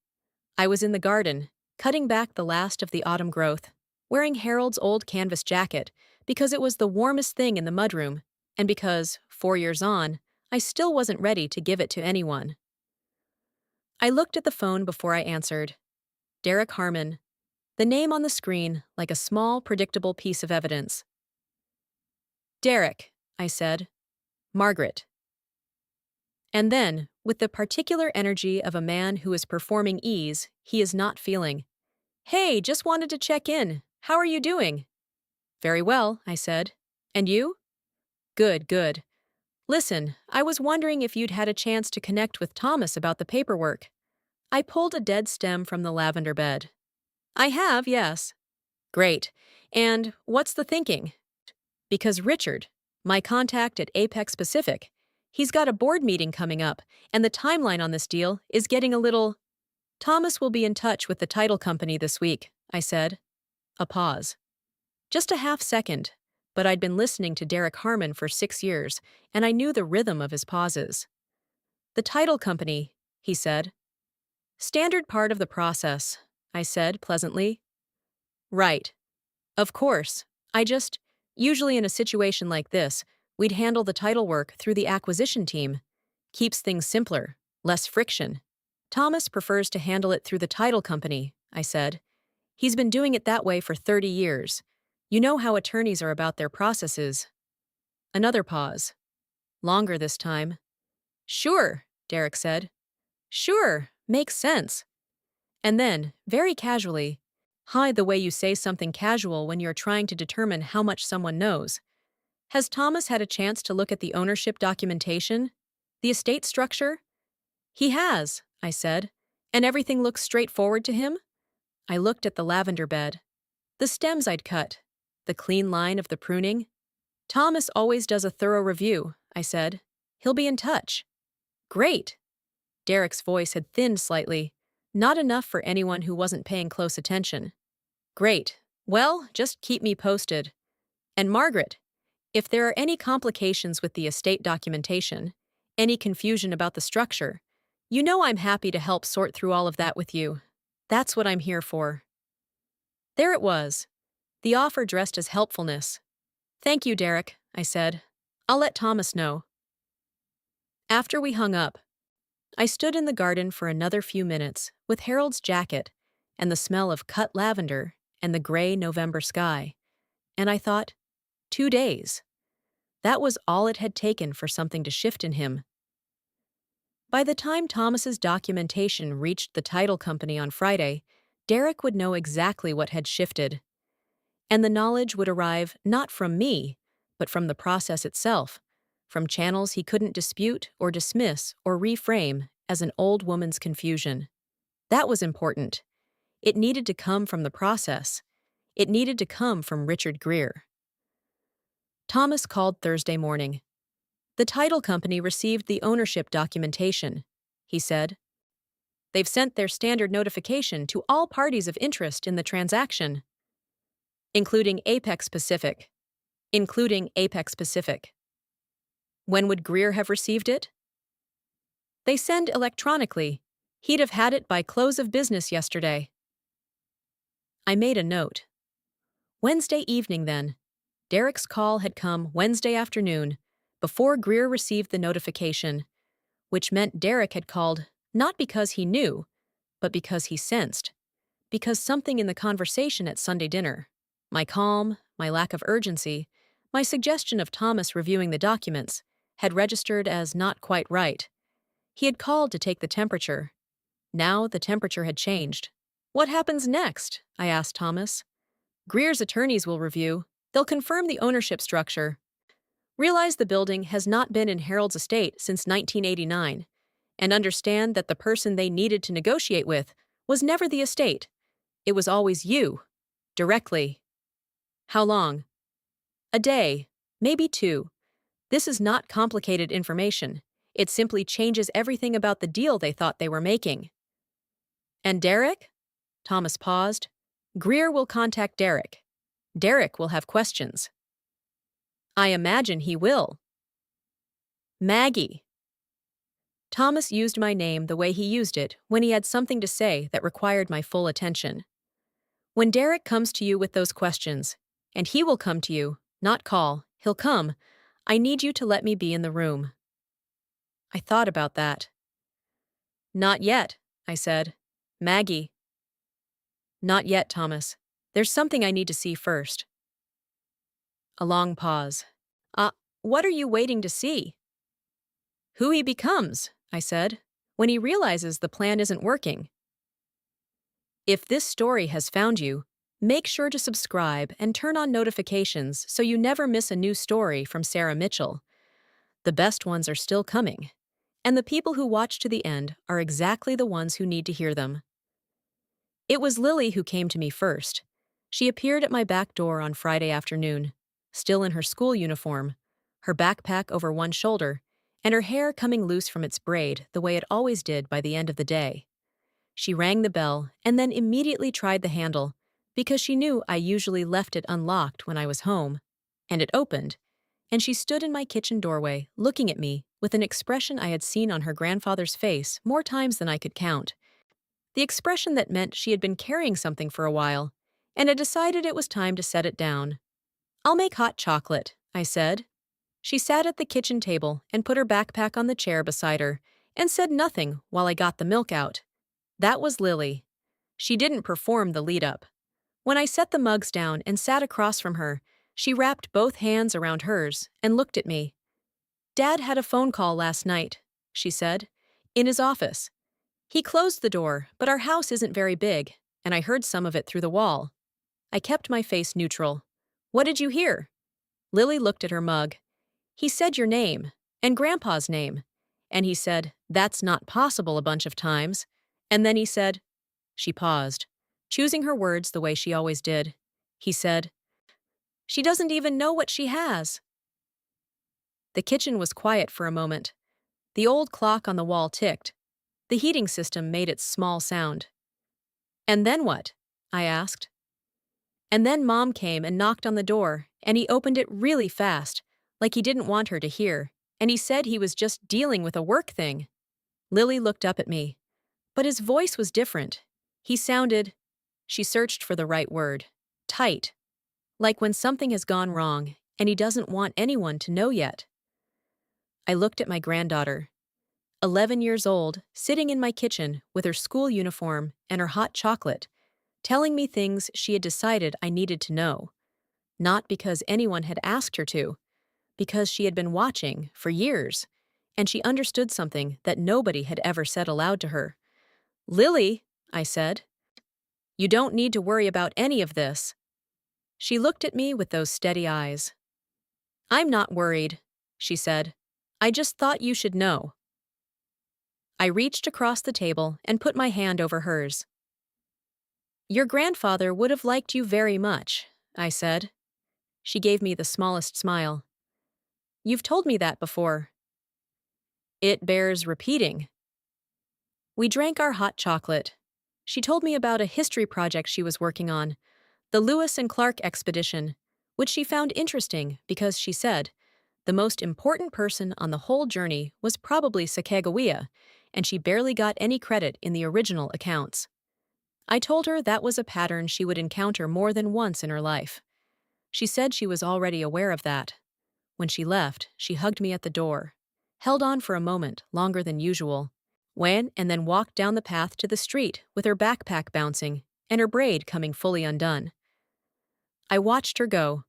I was in the garden, cutting back the last of the autumn growth, wearing Harold's old canvas jacket because it was the warmest thing in the mudroom, and because, 4 years on, I still wasn't ready to give it to anyone. I looked at the phone before I answered. Derek Harmon. The name on the screen like a small, predictable piece of evidence. Derek, I said. Margaret. And then, with the particular energy of a man who is performing ease he is not feeling. Hey, just wanted to check in. How are you doing? Very well, I said. And you? Good, good. Listen, I was wondering if you'd had a chance to connect with Thomas about the paperwork. I pulled a dead stem from the lavender bed. I have, yes. Great. And what's the thinking? Because Richard, my contact at Apex Pacific, he's got a board meeting coming up, and the timeline on this deal is getting a little. Thomas will be in touch with the title company this week, I said. A pause. Just a half second, but I'd been listening to Derek Harmon for 6 years, and I knew the rhythm of his pauses. The title company, he said. Standard part of the process, I said pleasantly. Right. Of course. Usually in a situation like this, we'd handle the title work through the acquisition team. Keeps things simpler, less friction. Thomas prefers to handle it through the title company, I said. He's been doing it that way for 30 years. You know how attorneys are about their processes. Another pause. Longer this time. Sure, Derek said. Sure, makes sense. And then, very casually, hi, the way you say something casual when you're trying to determine how much someone knows. Has Thomas had a chance to look at the ownership documentation? The estate structure? He has, I said. And everything looks straightforward to him? I looked at the lavender bed. The stems I'd cut. The clean line of the pruning. Thomas always does a thorough review, I said. He'll be in touch. Great. Derek's voice had thinned slightly, not enough for anyone who wasn't paying close attention. Great. Well, just keep me posted. And Margaret, if there are any complications with the estate documentation, any confusion about the structure, you know I'm happy to help sort through all of that with you. That's what I'm here for. There it was. The offer dressed as helpfulness. Thank you, Derek, I said. I'll let Thomas know. After we hung up, I stood in the garden for another few minutes with Harold's jacket and the smell of cut lavender and the gray November sky, and I thought, 2 days. That was all it had taken for something to shift in him. By the time Thomas's documentation reached the title company on Friday, Derek would know exactly what had shifted. And the knowledge would arrive not from me, but from the process itself, from channels he couldn't dispute or dismiss or reframe as an old woman's confusion. That was important. It needed to come from the process. It needed to come from Richard Greer. Thomas called Thursday morning. The title company received the ownership documentation, he said. They've sent their standard notification to all parties of interest in the transaction, including Apex Pacific. When would Greer have received it? They send electronically. He'd have had it by close of business yesterday. I made a note. Wednesday evening, then. Derek's call had come Wednesday afternoon, before Greer received the notification, which meant Derek had called not because he knew, but because he sensed, because something in the conversation at Sunday dinner, my calm, my lack of urgency, my suggestion of Thomas reviewing the documents, had registered as not quite right. He had called to take the temperature. Now the temperature had changed. What happens next? I asked Thomas. Greer's attorneys will review. They'll confirm the ownership structure. Realize the building has not been in Harold's estate since 1989, and understand that the person they needed to negotiate with was never the estate. It was always you, directly. How long? A day, maybe 2. This is not complicated information. It simply changes everything about the deal they thought they were making. And Derek? Thomas paused. Greer will contact Derek. Derek will have questions. I imagine he will. Maggie. Thomas used my name the way he used it when he had something to say that required my full attention. When Derek comes to you with those questions, and he will come to you, not call, he'll come, I need you to let me be in the room. I thought about that. Not yet, I said. Maggie. Not yet, Thomas. There's something I need to see first. A long pause. What are you waiting to see? Who he becomes, I said, when he realizes the plan isn't working. If this story has found you, Make sure to subscribe and turn on notifications so you never miss a new story from Sarah Mitchell. The best ones are still coming. And the people who watch to the end are exactly the ones who need to hear them. It was Lily who came to me first. She appeared at my back door on Friday afternoon, still in her school uniform, her backpack over one shoulder, and her hair coming loose from its braid the way it always did by the end of the day. She rang the bell and then immediately tried the handle, because she knew I usually left it unlocked when I was home. And it opened, and she stood in my kitchen doorway, looking at me with an expression I had seen on her grandfather's face more times than I could count. The expression that meant she had been carrying something for a while, and had decided it was time to set it down. "I'll make hot chocolate," I said. She sat at the kitchen table and put her backpack on the chair beside her, and said nothing while I got the milk out. That was Lily. She didn't perform the lead-up. When I set the mugs down and sat across from her, she wrapped both hands around hers and looked at me. "Dad had a phone call last night," she said, "in his office. He closed the door, but our house isn't very big, and I heard some of it through the wall." I kept my face neutral. "What did you hear?" Lily looked at her mug. "He said your name, and Grandpa's name. And he said, 'That's not possible,' a bunch of times. And then he said—" She paused, choosing her words the way she always did. He said, "She doesn't even know what she has." The kitchen was quiet for a moment. The old clock on the wall ticked. The heating system made its small sound. "And then what?" I asked. And then Mom came and knocked on the door, and he opened it really fast, like he didn't want her to hear, and he said he was just dealing with a work thing. Lily looked up at me. But his voice was different. He sounded— she searched for the right word— tight. Like when something has gone wrong, and he doesn't want anyone to know yet. I looked at my granddaughter, 11 years old, sitting in my kitchen with her school uniform and her hot chocolate, telling me things she had decided I needed to know. Not because anyone had asked her to, because she had been watching for years, and she understood something that nobody had ever said aloud to her. "Lily," I said, "you don't need to worry about any of this." She looked at me with those steady eyes. "I'm not worried," she said. "I just thought you should know." I reached across the table and put my hand over hers. "Your grandfather would have liked you very much," I said. She gave me the smallest smile. "You've told me that before." "It bears repeating." We drank our hot chocolate. She told me about a history project she was working on, the Lewis and Clark expedition, which she found interesting because she said the most important person on the whole journey was probably Sacagawea, and she barely got any credit in the original accounts. I told her that was a pattern she would encounter more than once in her life. She said she was already aware of that. When she left, she hugged me at the door, held on for a moment, longer than usual, and then walked down the path to the street with her backpack bouncing and her braid coming fully undone. I watched her go.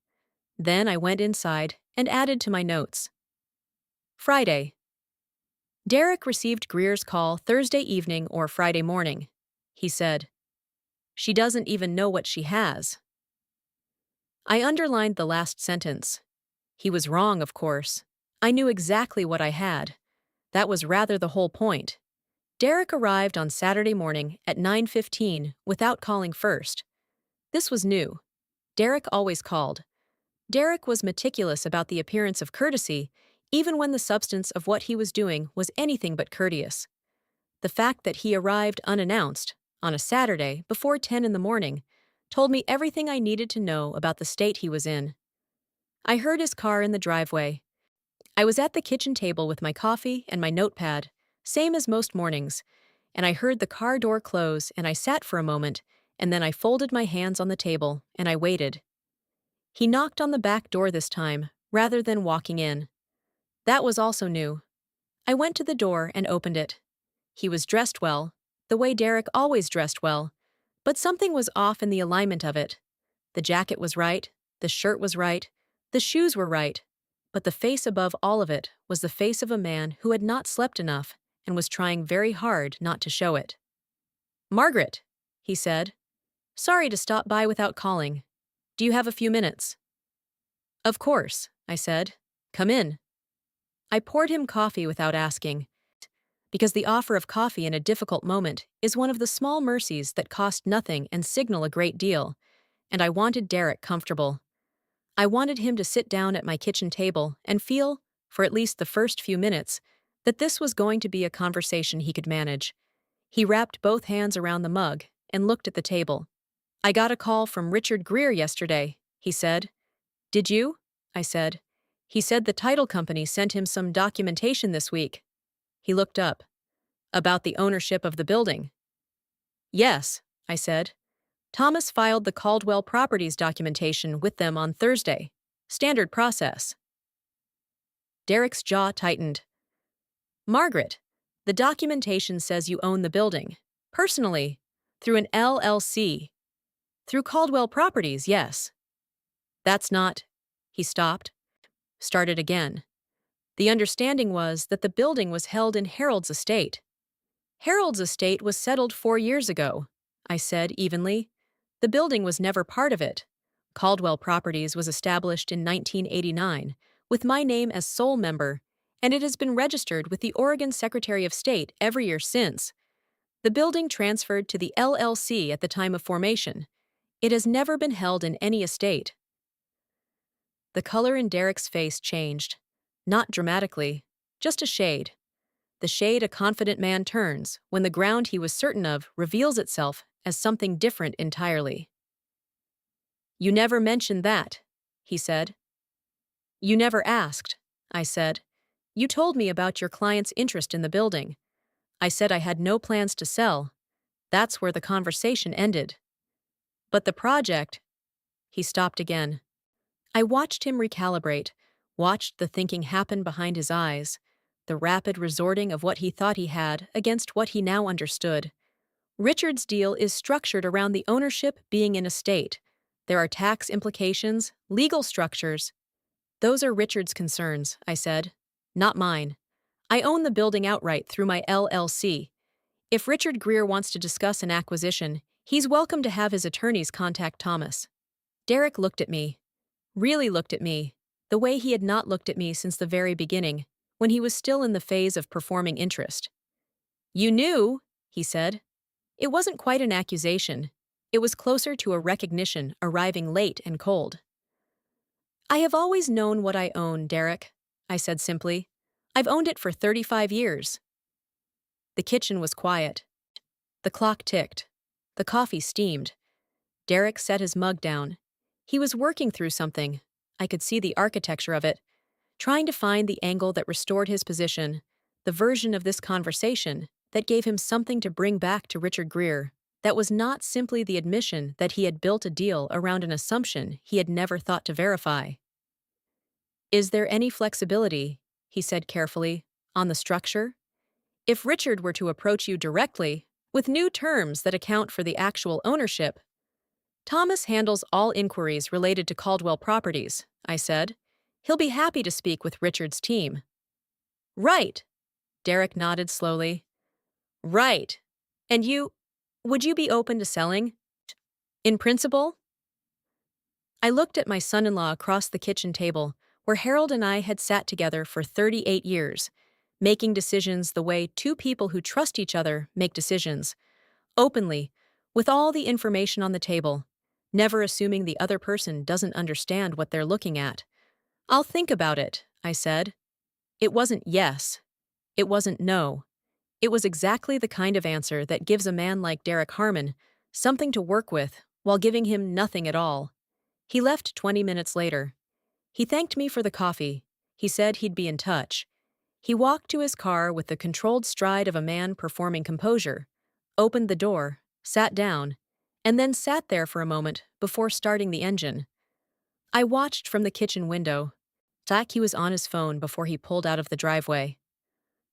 Then I went inside and added to my notes. Friday. Derek received Greer's call Thursday evening or Friday morning. He said, "She doesn't even know what she has." I underlined the last sentence. He was wrong, of course. I knew exactly what I had. That was rather the whole point. Derek arrived on Saturday morning at 9:15 without calling first. This was new. Derek always called. Derek was meticulous about the appearance of courtesy, even when the substance of what he was doing was anything but courteous. The fact that he arrived unannounced, on a Saturday before 10 in the morning, told me everything I needed to know about the state he was in. I heard his car in the driveway. I was at the kitchen table with my coffee and my notepad, same as most mornings, and I heard the car door close and I sat for a moment, and then I folded my hands on the table and I waited. He knocked on the back door this time, rather than walking in. That was also new. I went to the door and opened it. He was dressed well, the way Derek always dressed well, but something was off in the alignment of it. The jacket was right, the shirt was right, the shoes were right, but the face above all of it was the face of a man who had not slept enough and was trying very hard not to show it. "Margaret," he said. Sorry to stop by without calling. Do you have a few minutes? Of course, I said. Come in. I poured him coffee without asking, because the offer of coffee in a difficult moment is one of the small mercies that cost nothing and signal a great deal, and I wanted Derek comfortable. I wanted him to sit down at my kitchen table and feel, for at least the first few minutes, that this was going to be a conversation he could manage. He wrapped both hands around the mug and looked at the table. I got a call from Richard Greer yesterday, he said. Did you? I said. He said the title company sent him some documentation this week. He looked up. About the ownership of the building. Yes, I said. Thomas filed the Caldwell Properties documentation with them on Thursday. Standard process. Derek's jaw tightened. Margaret, the documentation says you own the building. Personally. Through an LLC. Through Caldwell Properties, yes. That's not. He stopped. Started again. The understanding was that the building was held in Harold's estate. Harold's estate was settled 4 years ago, I said evenly. The building was never part of it. Caldwell Properties was established in 1989, with my name as sole member, and it has been registered with the Oregon Secretary of State every year since. The building transferred to the LLC at the time of formation. It has never been held in any estate. The color in Derek's face changed. Not dramatically, just a shade. The shade a confident man turns when the ground he was certain of reveals itself as something different entirely. You never mentioned that, he said. You never asked, I said. You told me about your client's interest in the building. I said I had no plans to sell. That's where the conversation ended. But the project... He stopped again. I watched him recalibrate, watched the thinking happen behind his eyes, the rapid resorting of what he thought he had against what he now understood. Richard's deal is structured around the ownership being in estate. There are tax implications, legal structures. Those are Richard's concerns, I said. Not mine. I own the building outright through my LLC. If Richard Greer wants to discuss an acquisition, he's welcome to have his attorneys contact Thomas. Derek looked at me. Really looked at me, the way he had not looked at me since the very beginning, when he was still in the phase of performing interest. You knew, he said. It wasn't quite an accusation. It was closer to a recognition arriving late and cold. I have always known what I own, Derek, I said simply. I've owned it for 35 years. The kitchen was quiet. The clock ticked. The coffee steamed. Derek set his mug down. He was working through something. I could see the architecture of it, trying to find the angle that restored his position, the version of this conversation that gave him something to bring back to Richard Greer, that was not simply the admission that he had built a deal around an assumption he had never thought to verify. Is there any flexibility, he said carefully, on the structure? If Richard were to approach you directly, with new terms that account for the actual ownership. Thomas handles all inquiries related to Caldwell Properties, I said. He'll be happy to speak with Richard's team. Right, Derek nodded slowly. Right. And would you be open to selling? In principle? I looked at my son-in-law across the kitchen table, where Harold and I had sat together for 38 years, making decisions the way two people who trust each other make decisions, openly, with all the information on the table, never assuming the other person doesn't understand what they're looking at. I'll think about it, I said. It wasn't yes. It wasn't no. It was exactly the kind of answer that gives a man like Derek Harmon something to work with while giving him nothing at all. He left 20 minutes later. He thanked me for the coffee. He said he'd be in touch. He walked to his car with the controlled stride of a man performing composure, opened the door, sat down, and then sat there for a moment before starting the engine. I watched from the kitchen window. He was on his phone before he pulled out of the driveway.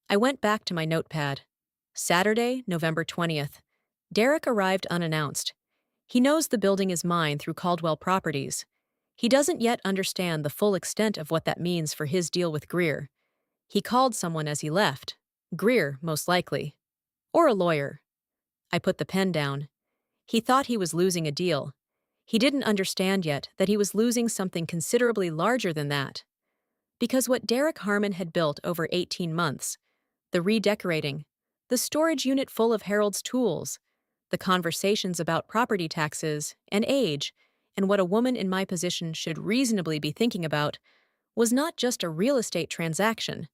I went back to my notepad. Saturday, November 20th. Derek arrived unannounced. He knows the building is mine through Caldwell Properties. He doesn't yet understand the full extent of what that means for his deal with Greer. He called someone as he left. Greer, most likely. Or a lawyer. I put the pen down. He thought he was losing a deal. He didn't understand yet that he was losing something considerably larger than that. Because what Derek Harmon had built over 18 months, the redecorating, the storage unit full of Harold's tools, the conversations about property taxes and age, and what a woman in my position should reasonably be thinking about, was not just a real estate transaction.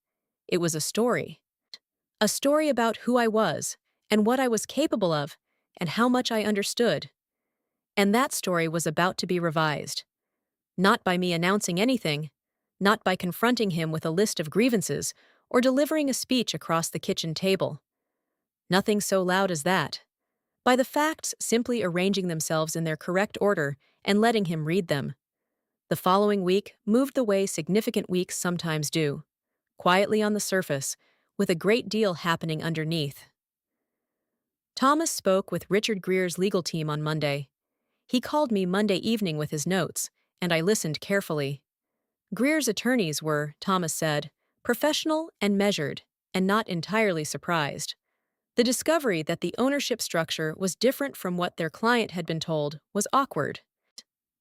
It was a story. A story about who I was, and what I was capable of, and how much I understood. And that story was about to be revised. Not by me announcing anything, not by confronting him with a list of grievances, or delivering a speech across the kitchen table. Nothing so loud as that. By the facts simply arranging themselves in their correct order and letting him read them. The following week moved the way significant weeks sometimes do, quietly on the surface, with a great deal happening underneath. Thomas spoke with Richard Greer's legal team on Monday. He called me Monday evening with his notes, and I listened carefully. Greer's attorneys were, Thomas said, professional and measured, and not entirely surprised. The discovery that the ownership structure was different from what their client had been told was awkward.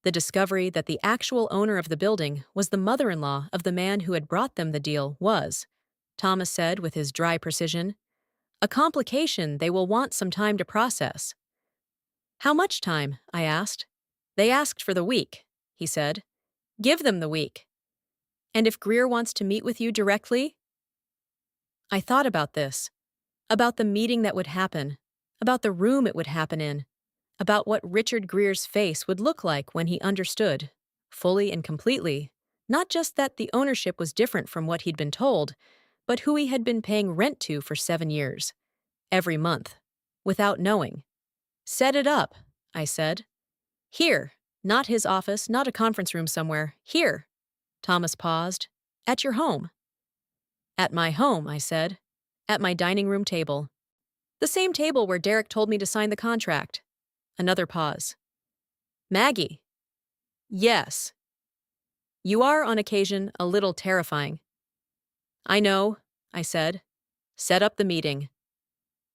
The discovery that the actual owner of the building was the mother-in-law of the man who had brought them the deal was, Thomas said with his dry precision, a complication they will want some time to process. How much time? I asked. They asked for the week, he said. Give them the week. And if Greer wants to meet with you directly? I thought about this, about the meeting that would happen, about the room it would happen in, about what Richard Greer's face would look like when he understood, fully and completely, not just that the ownership was different from what he'd been told, but who he had been paying rent to for 7 years, every month, without knowing. Set it up, I said. Here, not his office, not a conference room somewhere, here. Thomas paused. At your home. At my home, I said. At my dining room table. The same table where Derek told me to sign the contract. Another pause. Maggie. Yes. You are, on occasion, a little terrifying. I know, I said. Set up the meeting.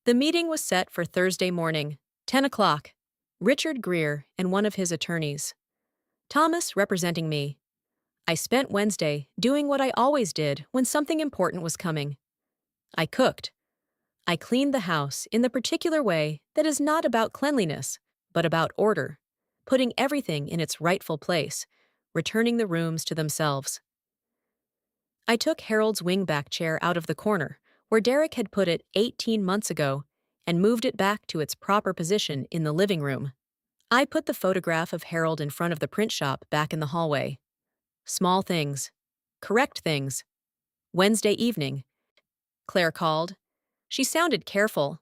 The meeting was set for Thursday morning, 10 o'clock. Richard Greer and one of his attorneys. Thomas representing me. I spent Wednesday doing what I always did when something important was coming. I cooked. I cleaned the house in the particular way that is not about cleanliness, but about order, putting everything in its rightful place, returning the rooms to themselves. I took Harold's wingback chair out of the corner, where Derek had put it 18 months ago, and moved it back to its proper position in the living room. I put the photograph of Harold in front of the print shop back in the hallway. Small things. Correct things. Wednesday evening. Claire called. She sounded careful.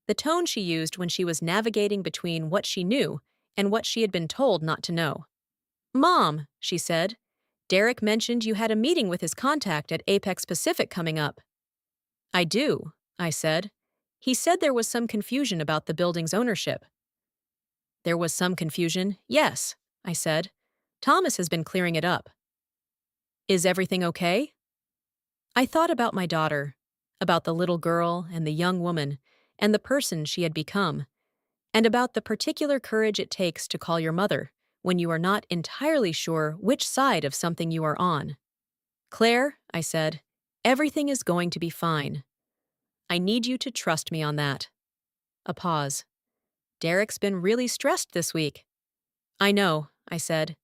The tone she used when she was navigating between what she knew and what she had been told not to know. Mom, she said, Derek mentioned you had a meeting with his contact at Apex Pacific coming up. I do, I said. He said there was some confusion about the building's ownership. There was some confusion, yes, I said. Thomas has been clearing it up. Is everything okay? I thought about my daughter, about the little girl and the young woman, and the person she had become, and about the particular courage it takes to call your mother when you are not entirely sure which side of something you are on. Claire, I said, everything is going to be fine. I need you to trust me on that. A pause. Derek's been really stressed this week. I know, I said.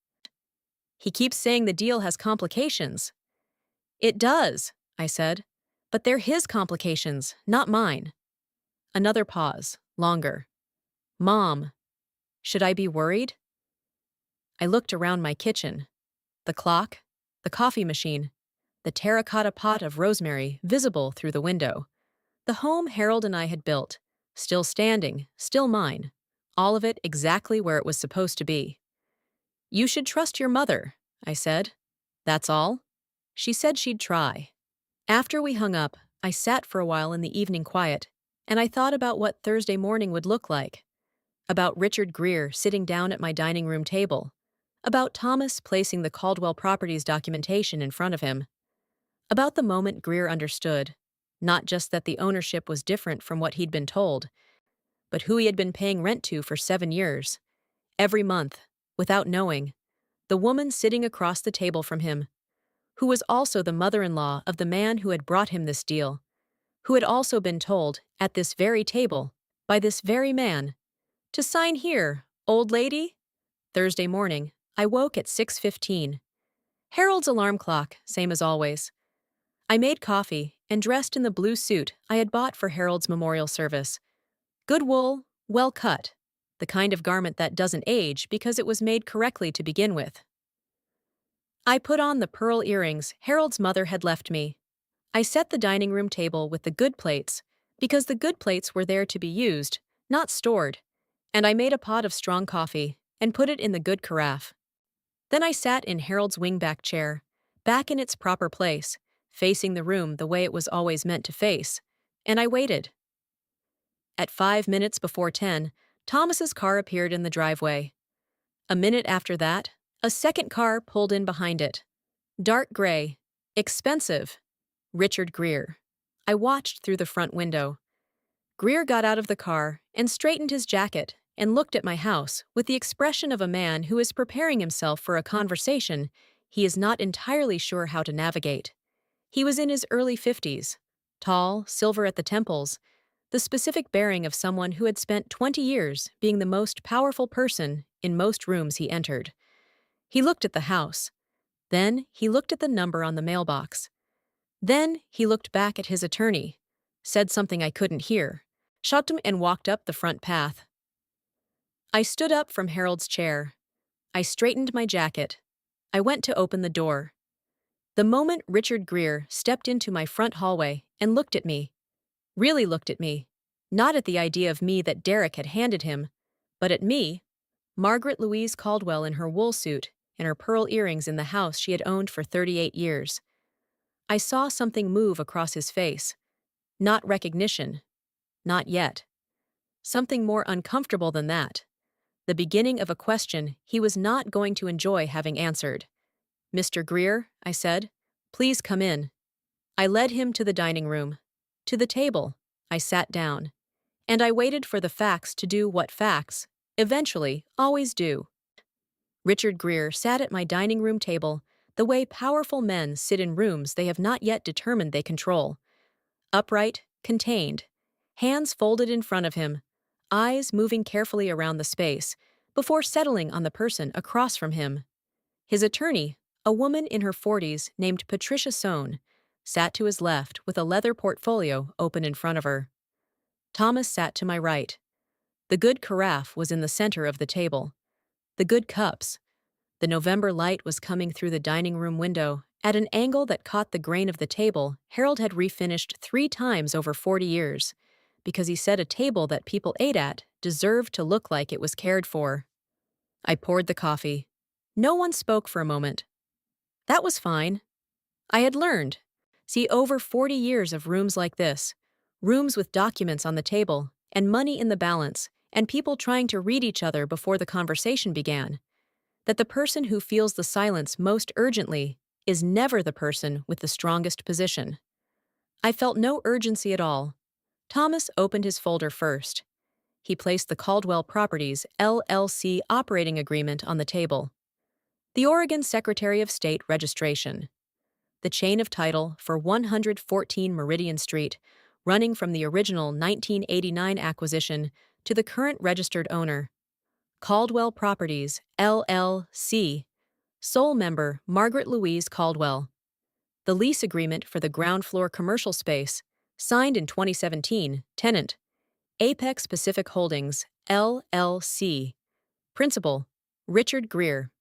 He keeps saying the deal has complications. It does, I said, but they're his complications, not mine. Another pause, longer. Mom, should I be worried? I looked around my kitchen. The clock, the coffee machine, the terracotta pot of rosemary visible through the window. The home Harold and I had built, still standing, still mine, all of it exactly where it was supposed to be. You should trust your mother, I said. That's all? She said she'd try. After we hung up, I sat for a while in the evening quiet, and I thought about what Thursday morning would look like. About Richard Greer sitting down at my dining room table. About Thomas placing the Caldwell Properties documentation in front of him. About the moment Greer understood, not just that the ownership was different from what he'd been told, but who he had been paying rent to for 7 years. Every month, without knowing, the woman sitting across the table from him, who was also the mother-in-law of the man who had brought him this deal, who had also been told, at this very table, by this very man, to sign here, old lady. Thursday morning, I woke at 6:15. Harold's alarm clock, same as always. I made coffee and dressed in the blue suit I had bought for Harold's memorial service. Good wool, well cut, the kind of garment that doesn't age because it was made correctly to begin with. I put on the pearl earrings Harold's mother had left me. I set the dining room table with the good plates, because the good plates were there to be used, not stored, and I made a pot of strong coffee and put it in the good carafe. Then I sat in Harold's wingback chair, back in its proper place, facing the room the way it was always meant to face, and I waited. At 5 minutes before 10, Thomas's car appeared in the driveway. A minute after that, a second car pulled in behind it. Dark gray, expensive. Richard Greer. I watched through the front window. Greer got out of the car and straightened his jacket and looked at my house with the expression of a man who is preparing himself for a conversation he is not entirely sure how to navigate. He was in his early 50s, tall, silver at the temples, the specific bearing of someone who had spent 20 years being the most powerful person in most rooms he entered. He looked at the house. Then he looked at the number on the mailbox. Then he looked back at his attorney, said something I couldn't hear, shut him and walked up the front path. I stood up from Harold's chair. I straightened my jacket. I went to open the door. The moment Richard Greer stepped into my front hallway and looked at me, really looked at me, not at the idea of me that Derek had handed him, but at me, Margaret Louise Caldwell in her wool suit and her pearl earrings in the house she had owned for 38 years. I saw something move across his face. Not recognition. Not yet. Something more uncomfortable than that. The beginning of a question he was not going to enjoy having answered. "Mr. Greer," I said, "please come in." I led him to the dining room. To the table. I sat down. And I waited for the facts to do what facts, eventually, always do. Richard Greer sat at my dining room table the way powerful men sit in rooms they have not yet determined they control. Upright, contained, hands folded in front of him, eyes moving carefully around the space before settling on the person across from him. His attorney, a woman in her 40s named Patricia Sohn, sat to his left with a leather portfolio open in front of her. Thomas sat to my right. The good carafe was in the center of the table. The good cups. The November light was coming through the dining room window at an angle that caught the grain of the table Harold had refinished 3 times over 40 years, because he said a table that people ate at deserved to look like it was cared for. I poured the coffee. No one spoke for a moment. That was fine. I had learned. See, over 40 years of rooms like this, rooms with documents on the table and money in the balance, and people trying to read each other before the conversation began, that the person who feels the silence most urgently is never the person with the strongest position. I felt no urgency at all. Thomas opened his folder first. He placed the Caldwell Properties, LLC operating agreement on the table. The Oregon Secretary of State registration. The chain of title for 114 Meridian Street, running from the original 1989 acquisition to the current registered owner. Caldwell Properties, LLC. Sole member Margaret Louise Caldwell. The lease agreement for the ground floor commercial space, signed in 2017, tenant. Apex Pacific Holdings, LLC. Principal, Richard Greer.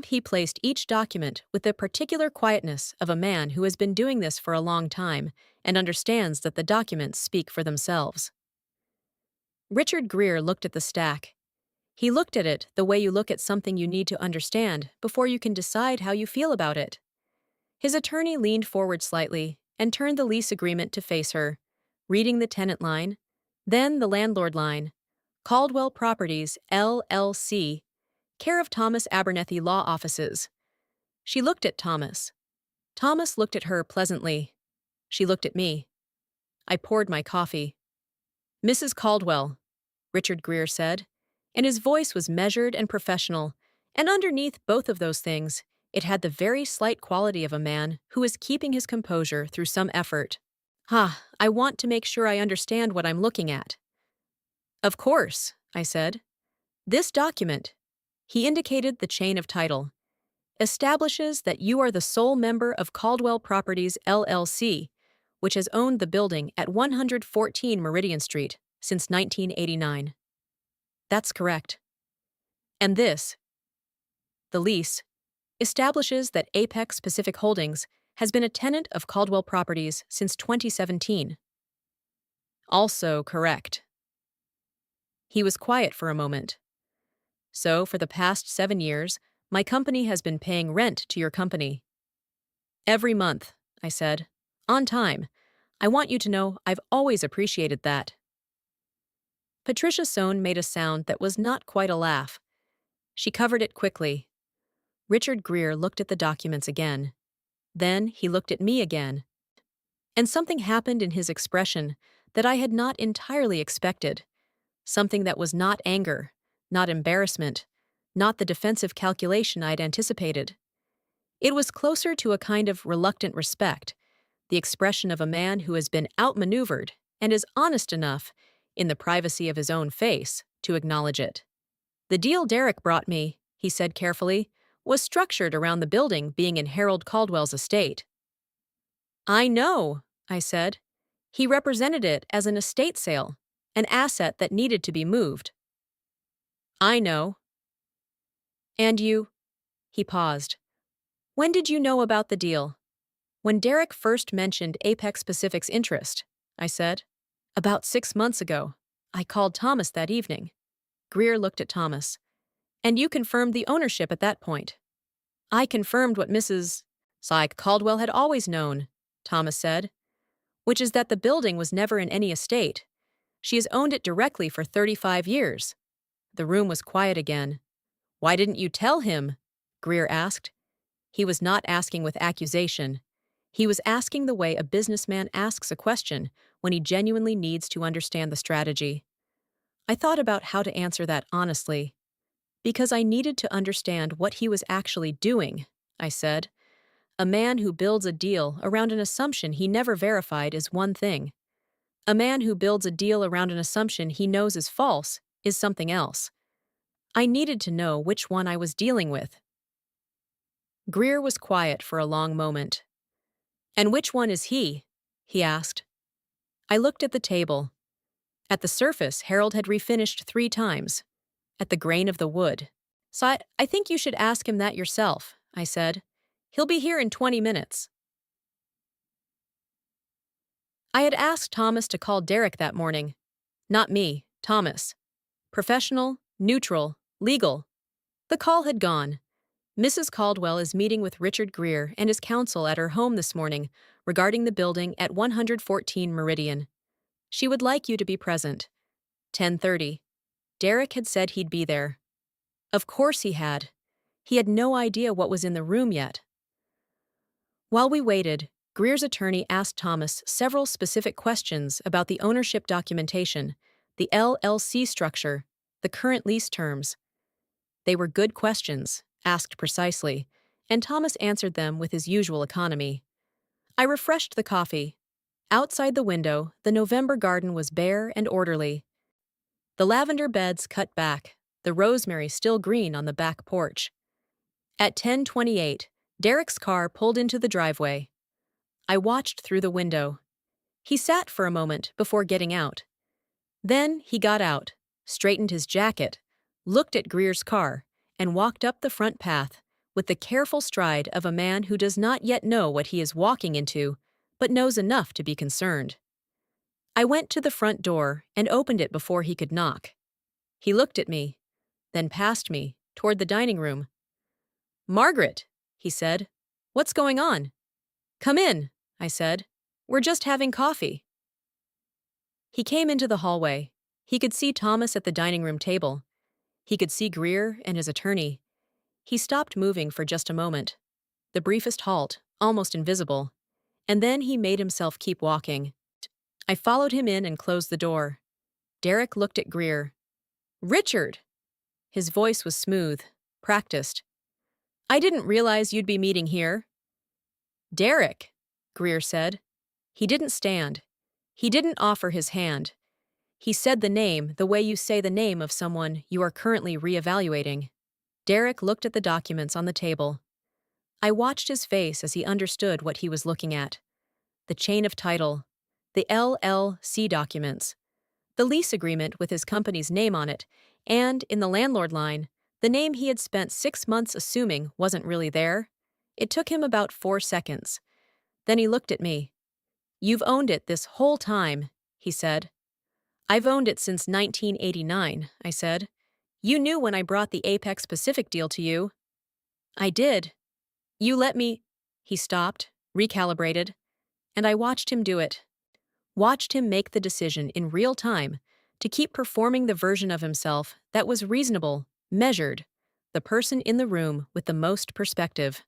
He placed each document with the particular quietness of a man who has been doing this for a long time and understands that the documents speak for themselves. Richard Greer looked at the stack. He looked at it the way you look at something you need to understand before you can decide how you feel about it. His attorney leaned forward slightly and turned the lease agreement to face her, reading the tenant line, then the landlord line. Caldwell Properties, LLC, care of Thomas Abernethy Law Offices. She looked at Thomas. Thomas looked at her pleasantly. She looked at me. I poured my coffee. "Mrs. Caldwell." Richard Greer said, and his voice was measured and professional, and underneath both of those things, it had the very slight quality of a man who is keeping his composure through some effort. I want to make sure I understand what I'm looking at. Of course, I said. This document, he indicated the chain of title, establishes that you are the sole member of Caldwell Properties, LLC, which has owned the building at 114 Meridian Street since 1989. That's correct. And this, the lease, establishes that Apex Pacific Holdings has been a tenant of Caldwell Properties since 2017. Also correct. He was quiet for a moment. So, for the past 7 years, my company has been paying rent to your company. Every month, I said. On time. I want you to know I've always appreciated that. Patricia Sohn made a sound that was not quite a laugh. She covered it quickly. Richard Greer looked at the documents again. Then he looked at me again. And something happened in his expression that I had not entirely expected. Something that was not anger, not embarrassment, not the defensive calculation I'd anticipated. It was closer to a kind of reluctant respect, the expression of a man who has been outmaneuvered and is honest enough, in the privacy of his own face, to acknowledge it. The deal Derek brought me, he said carefully, was structured around the building being in Harold Caldwell's estate. I know, I said. He represented it as an estate sale, an asset that needed to be moved. I know. And you? He paused. When did you know about the deal? When Derek first mentioned Apex Pacific's interest, I said. About 6 months ago. I called Thomas that evening. Greer looked at Thomas. And you confirmed the ownership at that point. I confirmed what Mrs. Syke Caldwell had always known, Thomas said, which is that the building was never in any estate. She has owned it directly for 35 years. The room was quiet again. Why didn't you tell him? Greer asked. He was not asking with accusation. He was asking the way a businessman asks a question when he genuinely needs to understand the strategy. I thought about how to answer that honestly. Because I needed to understand what he was actually doing, I said. A man who builds a deal around an assumption he never verified is one thing. A man who builds a deal around an assumption he knows is false is something else. I needed to know which one I was dealing with. Greer was quiet for a long moment. And which one is he? He asked. I looked at the table. At the surface, Harold had refinished 3 times. At the grain of the wood. So I think you should ask him that yourself, I said. He'll be here in 20 minutes. I had asked Thomas to call Derek that morning. Not me, Thomas. Professional, neutral, legal. The call had gone. Mrs. Caldwell is meeting with Richard Greer and his counsel at her home this morning regarding the building at 114 Meridian. She would like you to be present. 10:30. Derek had said he'd be there. Of course he had. He had no idea what was in the room yet. While we waited, Greer's attorney asked Thomas several specific questions about the ownership documentation, the LLC structure, the current lease terms. They were good questions, asked precisely, and Thomas answered them with his usual economy. I refreshed the coffee. Outside the window, the November garden was bare and orderly. The lavender beds cut back, the rosemary still green on the back porch. At 10:28, Derek's car pulled into the driveway. I watched through the window. He sat for a moment before getting out. Then he got out, straightened his jacket, looked at Greer's car, and walked up the front path with the careful stride of a man who does not yet know what he is walking into, but knows enough to be concerned. I went to the front door and opened it before he could knock. He looked at me, then past me, toward the dining room. "Margaret," he said, "what's going on?" "Come in," I said. "We're just having coffee." He came into the hallway. He could see Thomas at the dining room table. He could see Greer and his attorney. He stopped moving for just a moment. The briefest halt, almost invisible. And then he made himself keep walking. I followed him in and closed the door. Derek looked at Greer, Richard! His voice was smooth, practiced. I didn't realize you'd be meeting here. Derek, Greer said. He didn't stand. He didn't offer his hand. He said the name the way you say the name of someone you are currently reevaluating. Derek looked at the documents on the table. I watched his face as he understood what he was looking at. The chain of title, the LLC documents, the lease agreement with his company's name on it, and, in the landlord line, the name he had spent 6 months assuming wasn't really there. It took him about 4 seconds. Then he looked at me. You've owned it this whole time, he said. I've owned it since 1989, I said. You knew when I brought the Apex Pacific deal to you. I did. You let me. He stopped, recalibrated, and I watched him do it. Watched him make the decision in real time to keep performing the version of himself that was reasonable, measured, the person in the room with the most perspective.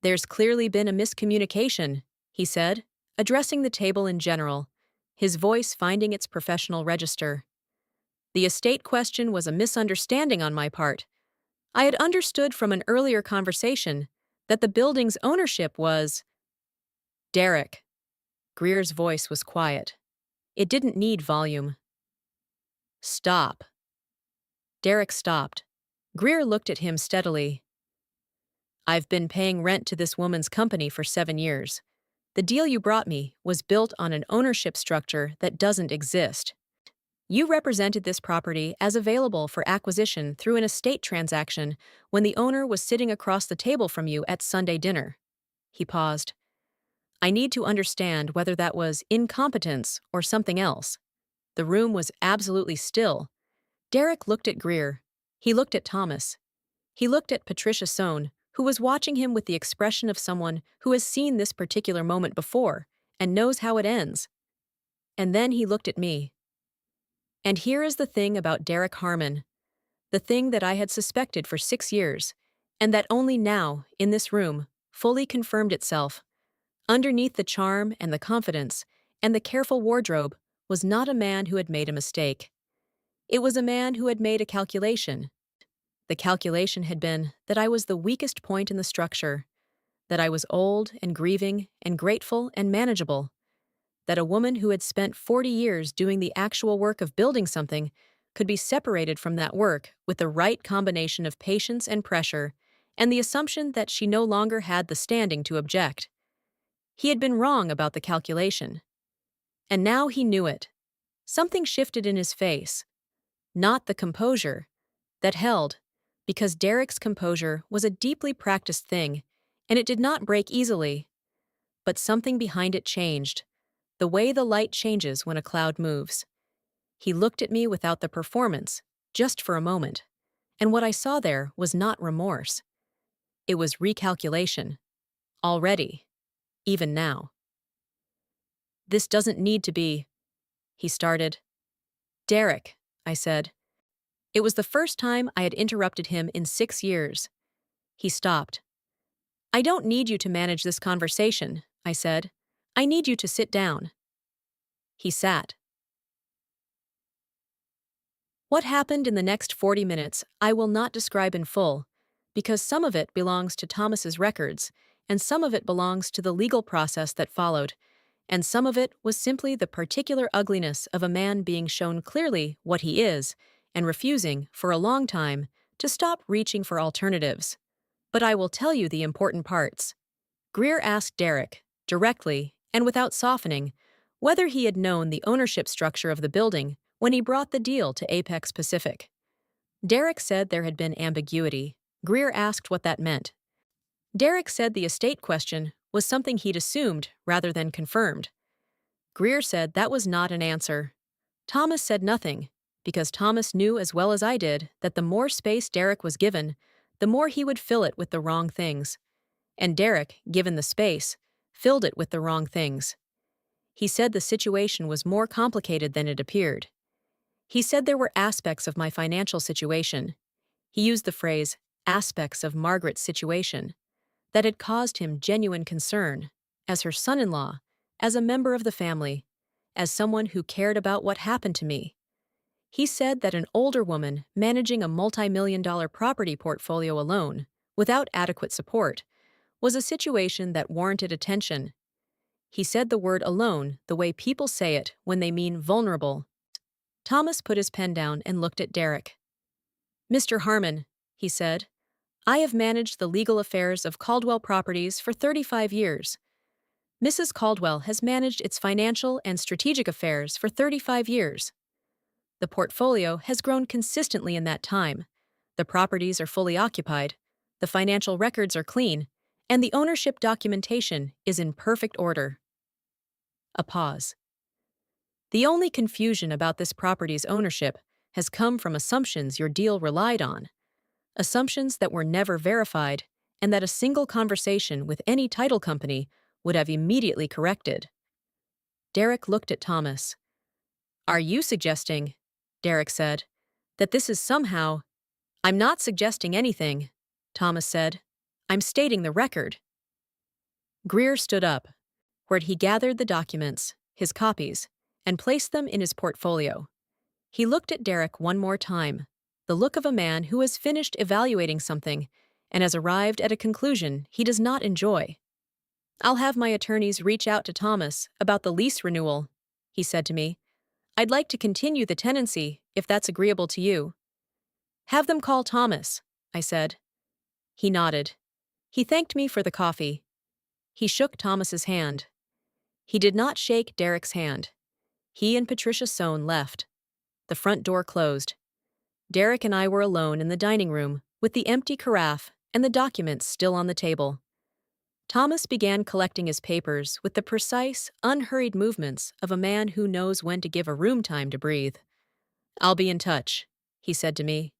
There's clearly been a miscommunication, he said, addressing the table in general, his voice finding its professional register. The estate question was a misunderstanding on my part. I had understood from an earlier conversation that the building's ownership was… Derek. Greer's voice was quiet. It didn't need volume. Stop. Derek stopped. Greer looked at him steadily. I've been paying rent to this woman's company for 7 years. The deal you brought me was built on an ownership structure that doesn't exist. You represented this property as available for acquisition through an estate transaction when the owner was sitting across the table from you at Sunday dinner. He paused. I need to understand whether that was incompetence or something else. The room was absolutely still. Derek looked at Greer. He looked at Thomas. He looked at Patricia Sohn, who was watching him with the expression of someone who has seen this particular moment before and knows how it ends. And then he looked at me. And here is the thing about Derek Harmon, the thing that I had suspected for 6 years, and that only now, in this room, fully confirmed itself. Underneath the charm and the confidence and the careful wardrobe was not a man who had made a mistake. It was a man who had made a calculation. The calculation had been that I was the weakest point in the structure, that I was old and grieving and grateful and manageable, that a woman who had spent 40 years doing the actual work of building something could be separated from that work with the right combination of patience and pressure and the assumption that she no longer had the standing to object. He had been wrong about the calculation. And now he knew it. Something shifted in his face. Not the composure that held, because Derek's composure was a deeply practiced thing, and it did not break easily. But something behind it changed, the way the light changes when a cloud moves. He looked at me without the performance, just for a moment, and what I saw there was not remorse. It was recalculation. Already. Even now. This doesn't need to be, he started. Derek, I said. It was the first time I had interrupted him in 6 years. He stopped. I don't need you to manage this conversation, I said. I need you to sit down. He sat. What happened in the next 40 minutes I will not describe in full, because some of it belongs to Thomas's records, and some of it belongs to the legal process that followed, and some of it was simply the particular ugliness of a man being shown clearly what he is, and refusing, for a long time, to stop reaching for alternatives. But I will tell you the important parts. Greer asked Derek, directly and without softening, whether he had known the ownership structure of the building when he brought the deal to Apex Pacific. Derek said there had been ambiguity. Greer asked what that meant. Derek said the estate question was something he'd assumed rather than confirmed. Greer said that was not an answer. Thomas said nothing, because Thomas knew as well as I did that the more space Derek was given, the more he would fill it with the wrong things. And Derek, given the space, filled it with the wrong things. He said the situation was more complicated than it appeared. He said there were aspects of my financial situation. He used the phrase, aspects of Margaret's situation, that had caused him genuine concern, as her son-in-law, as a member of the family, as someone who cared about what happened to me. He said that an older woman managing a multi-million-dollar property portfolio alone, without adequate support, was a situation that warranted attention. He said the word alone the way people say it when they mean vulnerable. Thomas put his pen down and looked at Derek. "Mr. Harmon," he said, "I have managed the legal affairs of Caldwell Properties for 35 years. Mrs. Caldwell has managed its financial and strategic affairs for 35 years. The portfolio has grown consistently in that time. The properties are fully occupied, the financial records are clean, and the ownership documentation is in perfect order." A pause. "The only confusion about this property's ownership has come from assumptions your deal relied on, assumptions that were never verified and that a single conversation with any title company would have immediately corrected." Derek looked at Thomas. "Are you suggesting," Derek said, "that this is somehow—" "I'm not suggesting anything," Thomas said. "I'm stating the record." Greer stood up, where he gathered the documents, his copies, and placed them in his portfolio. He looked at Derek one more time, the look of a man who has finished evaluating something and has arrived at a conclusion he does not enjoy. "I'll have my attorneys reach out to Thomas about the lease renewal," he said to me. "I'd like to continue the tenancy, if that's agreeable to you." "Have them call Thomas," I said. He nodded. He thanked me for the coffee. He shook Thomas's hand. He did not shake Derek's hand. He and Patricia Sohn left. The front door closed. Derek and I were alone in the dining room, with the empty carafe and the documents still on the table. Thomas began collecting his papers with the precise, unhurried movements of a man who knows when to give a room time to breathe. "I'll be in touch," he said to me.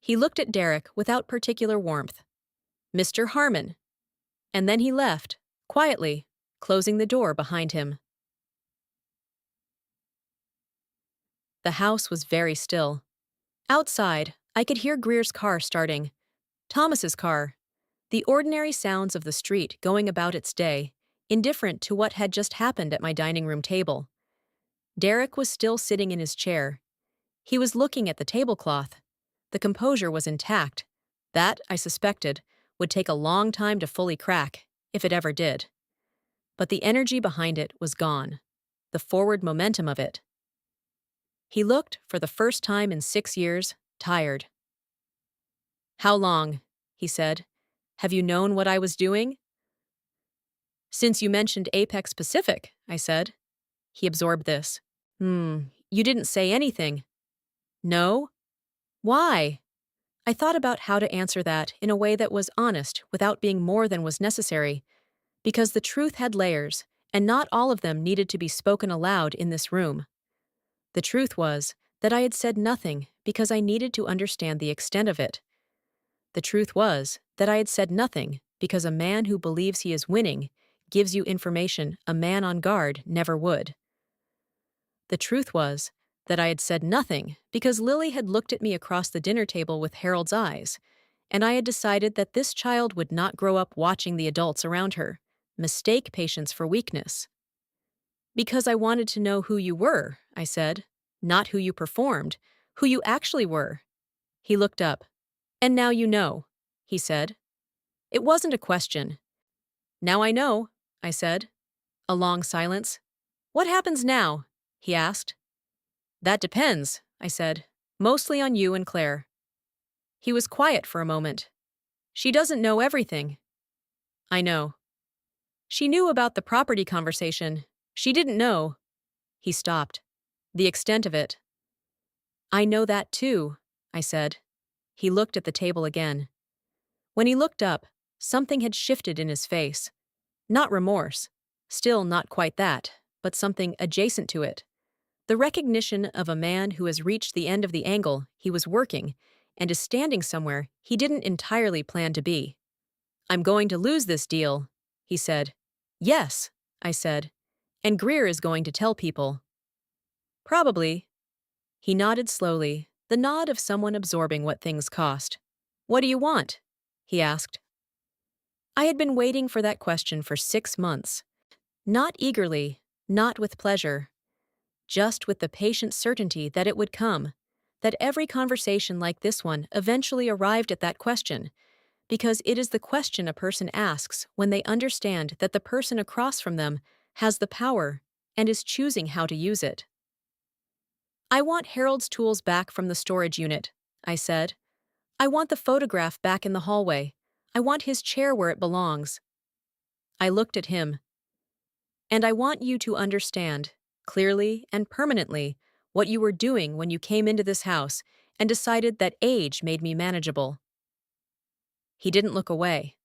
He looked at Derek without particular warmth. "Mr. Harmon." And then he left, quietly, closing the door behind him. The house was very still. Outside, I could hear Greer's car starting. Thomas's car. The ordinary sounds of the street going about its day, indifferent to what had just happened at my dining room table. Derek was still sitting in his chair. He was looking at the tablecloth. The composure was intact. That, I suspected, would take a long time to fully crack, if it ever did. But the energy behind it was gone. The forward momentum of it. He looked, for the first time in 6 years, tired. "How long?" he said. "Have you known what I was doing?" "Since you mentioned Apex Pacific," I said. He absorbed this. You didn't say anything." "No? Why?" I thought about how to answer that in a way that was honest without being more than was necessary, because the truth had layers, and not all of them needed to be spoken aloud in this room. The truth was that I had said nothing because I needed to understand the extent of it. The truth was that I had said nothing because a man who believes he is winning gives you information a man on guard never would. The truth was that I had said nothing because Lily had looked at me across the dinner table with Harold's eyes, and I had decided that this child would not grow up watching the adults around her, mistake patience for weakness. "Because I wanted to know who you were," I said, "not who you performed, who you actually were." He looked up. "And now you know," he said. It wasn't a question. "Now I know," I said. A long silence. "What happens now?" he asked. "That depends," I said. "Mostly on you and Claire." He was quiet for a moment. "She doesn't know everything." "I know." "She knew about the property conversation. She didn't know—" He stopped. "The extent of it." "I know that too," I said. He looked at the table again. When he looked up, something had shifted in his face. Not remorse. Still not quite that, but something adjacent to it. The recognition of a man who has reached the end of the angle he was working and is standing somewhere he didn't entirely plan to be. "I'm going to lose this deal," he said. "Yes," I said. "And Greer is going to tell people." "Probably." He nodded slowly, the nod of someone absorbing what things cost. "What do you want?" he asked. I had been waiting for that question for 6 months. Not eagerly, not with pleasure. Just with the patient certainty that it would come. that every conversation like this one eventually arrived at that question, because it is the question a person asks when they understand that the person across from them has the power and is choosing how to use it. I want Harold's tools back from the storage unit, I said. I want the photograph back in the hallway. I want his chair where it belongs. I looked at him. And I want you to understand, clearly and permanently, what you were doing when you came into this house and decided that age made me manageable. He didn't look away.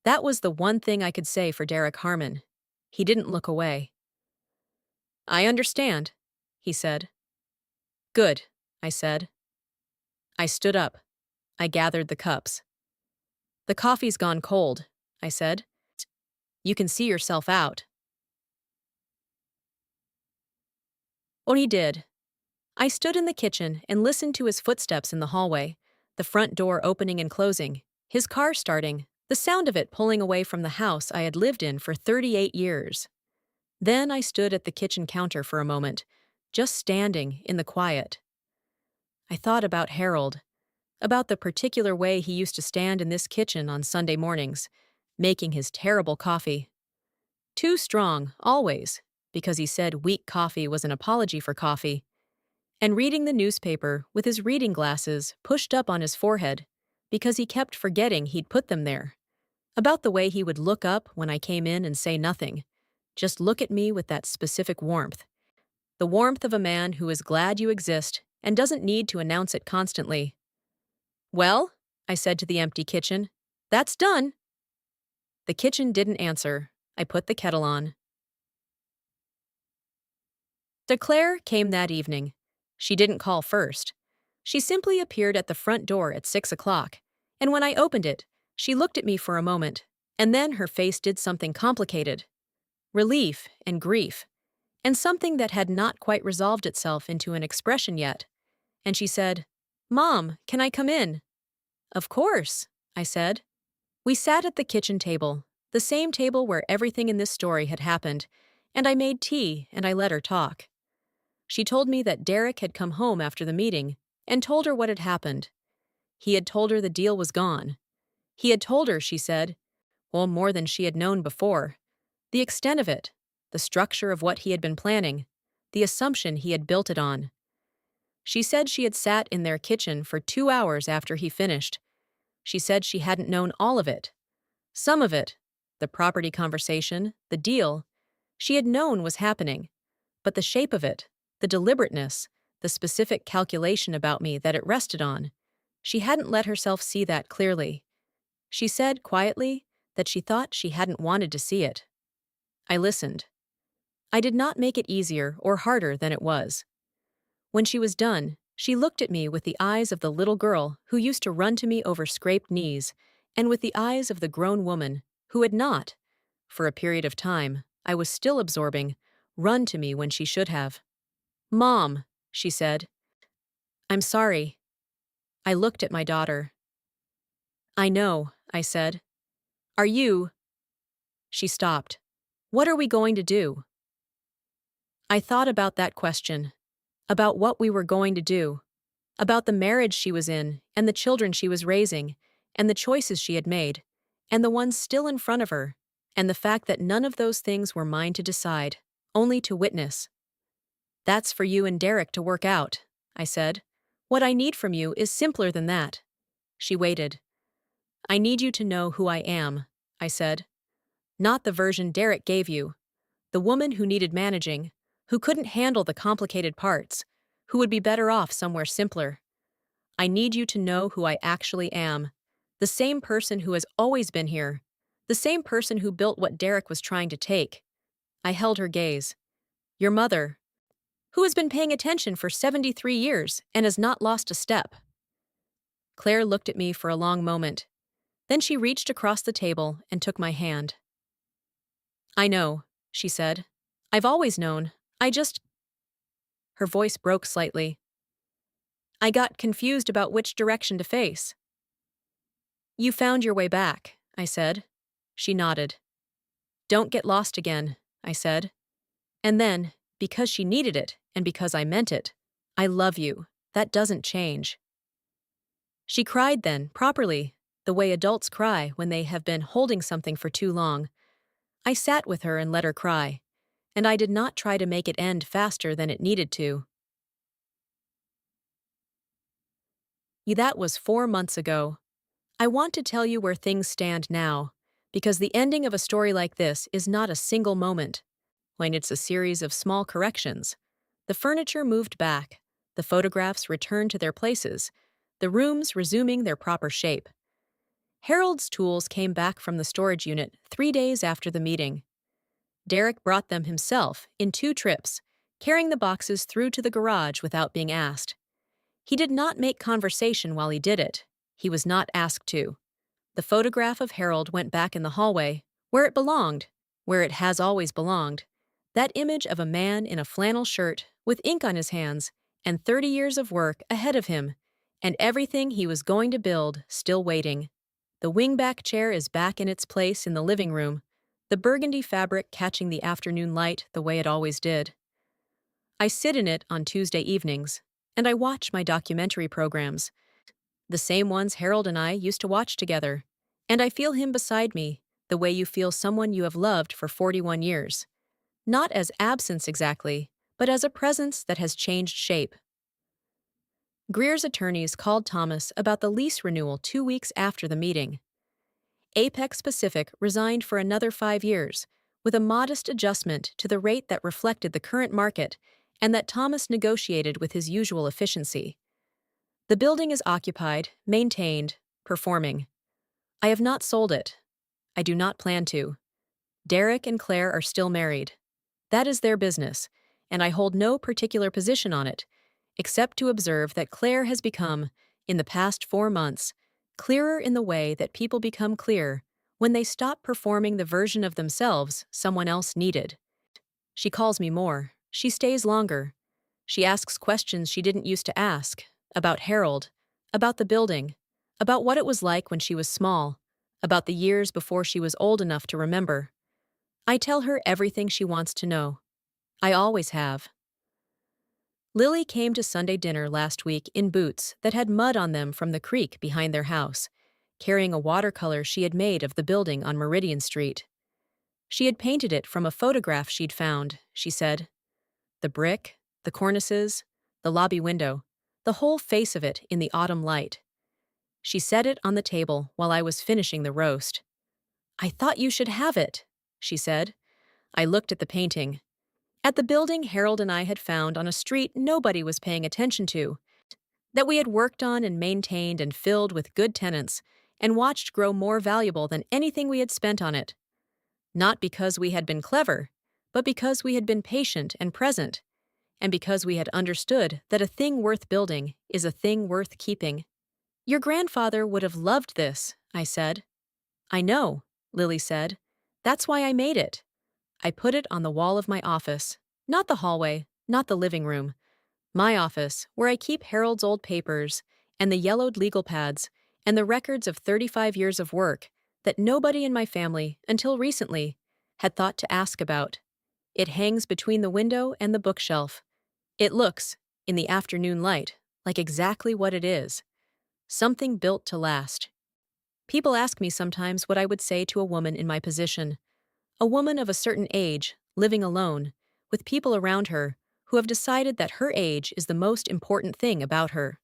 That was the one thing I could say for Derek Harmon. He didn't look away. I understand, he said. Good, I said. I stood up. I gathered the cups. The coffee's gone cold, I said. You can see yourself out. Or he did. I stood in the kitchen and listened to his footsteps in the hallway, the front door opening and closing, his car starting, the sound of it pulling away from the house I had lived in for 38 years. Then I stood at the kitchen counter for a moment, just standing in the quiet. I thought about Harold, about the particular way he used to stand in this kitchen on Sunday mornings, making his terrible coffee. Too strong, always, because he said weak coffee was an apology for coffee. And reading the newspaper with his reading glasses pushed up on his forehead because he kept forgetting he'd put them there. About the way he would look up when I came in and say nothing, just look at me with that specific warmth. The warmth of a man who is glad you exist and doesn't need to announce it constantly. Well, I said to the empty kitchen, that's done. The kitchen didn't answer. I put the kettle on. Claire came that evening. She didn't call first. She simply appeared at the front door at 6 o'clock, and when I opened it, she looked at me for a moment, and then her face did something complicated. Relief and grief, and something that had not quite resolved itself into an expression yet. And she said, "Mom, can I come in?" "Of course," I said. We sat at the kitchen table, the same table where everything in this story had happened, and I made tea and I let her talk. She told me that Derek had come home after the meeting and told her what had happened. He had told her the deal was gone. He had told her, she said, well, more than she had known before. The extent of it, the structure of what he had been planning, the assumption he had built it on. She said she had sat in their kitchen for 2 hours after he finished. She said she hadn't known all of it. Some of it, the property conversation, the deal, she had known was happening, but the shape of it, the deliberateness, the specific calculation about me that it rested on, she hadn't let herself see that clearly. She said, quietly, that she thought she hadn't wanted to see it. I listened. I did not make it easier or harder than it was. When she was done, she looked at me with the eyes of the little girl who used to run to me over scraped knees, and with the eyes of the grown woman who had not, for a period of time, I was still absorbing, run to me when she should have. "Mom," she said. "I'm sorry." I looked at my daughter. "I know," I said. "Are you—" She stopped. "What are we going to do?" I thought about that question, about what we were going to do, about the marriage she was in and the children she was raising, and the choices she had made, and the ones still in front of her, and the fact that none of those things were mine to decide, only to witness. "That's for you and Derek to work out," I said. "What I need from you is simpler than that." She waited. "I need you to know who I am," I said. "Not the version Derek gave you. The woman who needed managing, who couldn't handle the complicated parts, who would be better off somewhere simpler. I need you to know who I actually am. The same person who has always been here. The same person who built what Derek was trying to take." I held her gaze. "Your mother, who has been paying attention for 73 years and has not lost a step." Claire looked at me for a long moment. Then she reached across the table and took my hand. "I know," she said. "I've always known. I just—" Her voice broke slightly. "I got confused about which direction to face." "You found your way back," I said. She nodded. "Don't get lost again," I said. And then, because she needed it and because I meant it, "I love you," That doesn't change. She cried then, properly, the way adults cry when they have been holding something for too long. I sat with her and let her cry, and I did not try to make it end faster than it needed to. That was 4 months ago. I want to tell you where things stand now, because the ending of a story like this is not a single moment, when it's a series of small corrections. The furniture moved back, the photographs returned to their places, the rooms resuming their proper shape. Harold's tools came back from the storage unit 3 days after the meeting. Derek brought them himself in 2 trips, carrying the boxes through to the garage without being asked. He did not make conversation while he did it. He was not asked to. The photograph of Harold went back in the hallway, where it belonged, where it has always belonged. That image of a man in a flannel shirt, with ink on his hands, and 30 years of work ahead of him, and everything he was going to build still waiting. The wingback chair is back in its place in the living room, the burgundy fabric catching the afternoon light the way it always did. I sit in it on Tuesday evenings, and I watch my documentary programs, the same ones Harold and I used to watch together, and I feel him beside me, the way you feel someone you have loved for 41 years. Not as absence exactly, but as a presence that has changed shape. Greer's attorneys called Thomas about the lease renewal 2 weeks after the meeting. Apex Pacific resigned for another 5 years, with a modest adjustment to the rate that reflected the current market and that Thomas negotiated with his usual efficiency. The building is occupied, maintained, performing. I have not sold it. I do not plan to. Derek and Claire are still married. That is their business, and I hold no particular position on it, except to observe that Claire has become, in the past 4 months, clearer in the way that people become clear when they stop performing the version of themselves someone else needed. She calls me more. She stays longer. She asks questions she didn't used to ask, about Harold, about the building, about what it was like when she was small, about the years before she was old enough to remember. I tell her everything she wants to know. I always have. Lily came to Sunday dinner last week in boots that had mud on them from the creek behind their house, carrying a watercolor she had made of the building on Meridian Street. She had painted it from a photograph she'd found, she said. The brick, the cornices, the lobby window, the whole face of it in the autumn light. She set it on the table while I was finishing the roast. I thought you should have it, she said. I looked at the painting. At the building Harold and I had found on a street nobody was paying attention to, that we had worked on and maintained and filled with good tenants, and watched grow more valuable than anything we had spent on it. Not because we had been clever, but because we had been patient and present, and because we had understood that a thing worth building is a thing worth keeping. Your grandfather would have loved this, I said. I know, Lily said. That's why I made it. I put it on the wall of my office, not the hallway, not the living room. My office, where I keep Harold's old papers, and the yellowed legal pads, and the records of 35 years of work that nobody in my family, until recently, had thought to ask about. It hangs between the window and the bookshelf. It looks, in the afternoon light, like exactly what it is. Something built to last. People ask me sometimes what I would say to a woman in my position. A woman of a certain age, living alone, with people around her, who have decided that her age is the most important thing about her.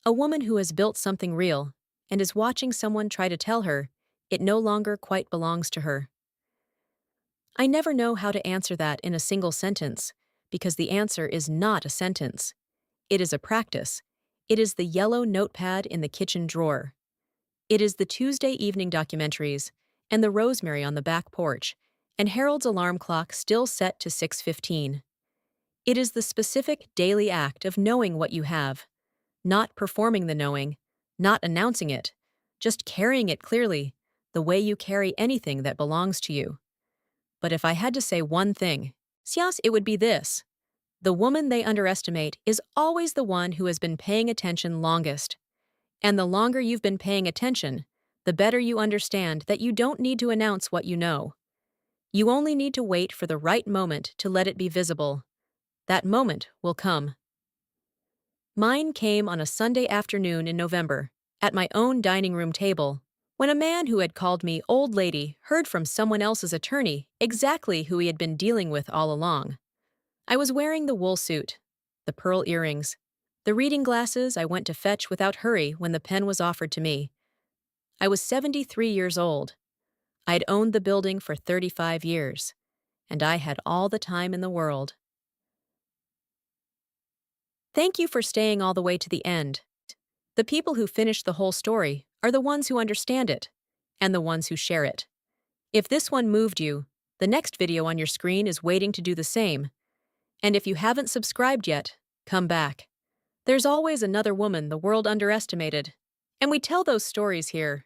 A woman who has built something real, and is watching someone try to tell her it no longer quite belongs to her. I never know how to answer that in a single sentence, because the answer is not a sentence. It is a practice. It is the yellow notepad in the kitchen drawer. It is the Tuesday evening documentaries, and the rosemary on the back porch, and Harold's alarm clock still set to 6:15. It is the specific daily act of knowing what you have, not performing the knowing, not announcing it, just carrying it clearly, the way you carry anything that belongs to you. But if I had to say one thing, Sias, it would be this. The woman they underestimate is always the one who has been paying attention longest. And the longer you've been paying attention, the better you understand that you don't need to announce what you know. You only need to wait for the right moment to let it be visible. That moment will come. Mine came on a Sunday afternoon in November, at my own dining room table, when a man who had called me old lady heard from someone else's attorney exactly who he had been dealing with all along. I was wearing the wool suit, the pearl earrings, the reading glasses I went to fetch without hurry when the pen was offered to me. I was 73 years old. I'd owned the building for 35 years, and I had all the time in the world. Thank you for staying all the way to the end. The people who finish the whole story are the ones who understand it, and the ones who share it. If this one moved you, the next video on your screen is waiting to do the same. And if you haven't subscribed yet, come back. There's always another woman the world underestimated, and we tell those stories here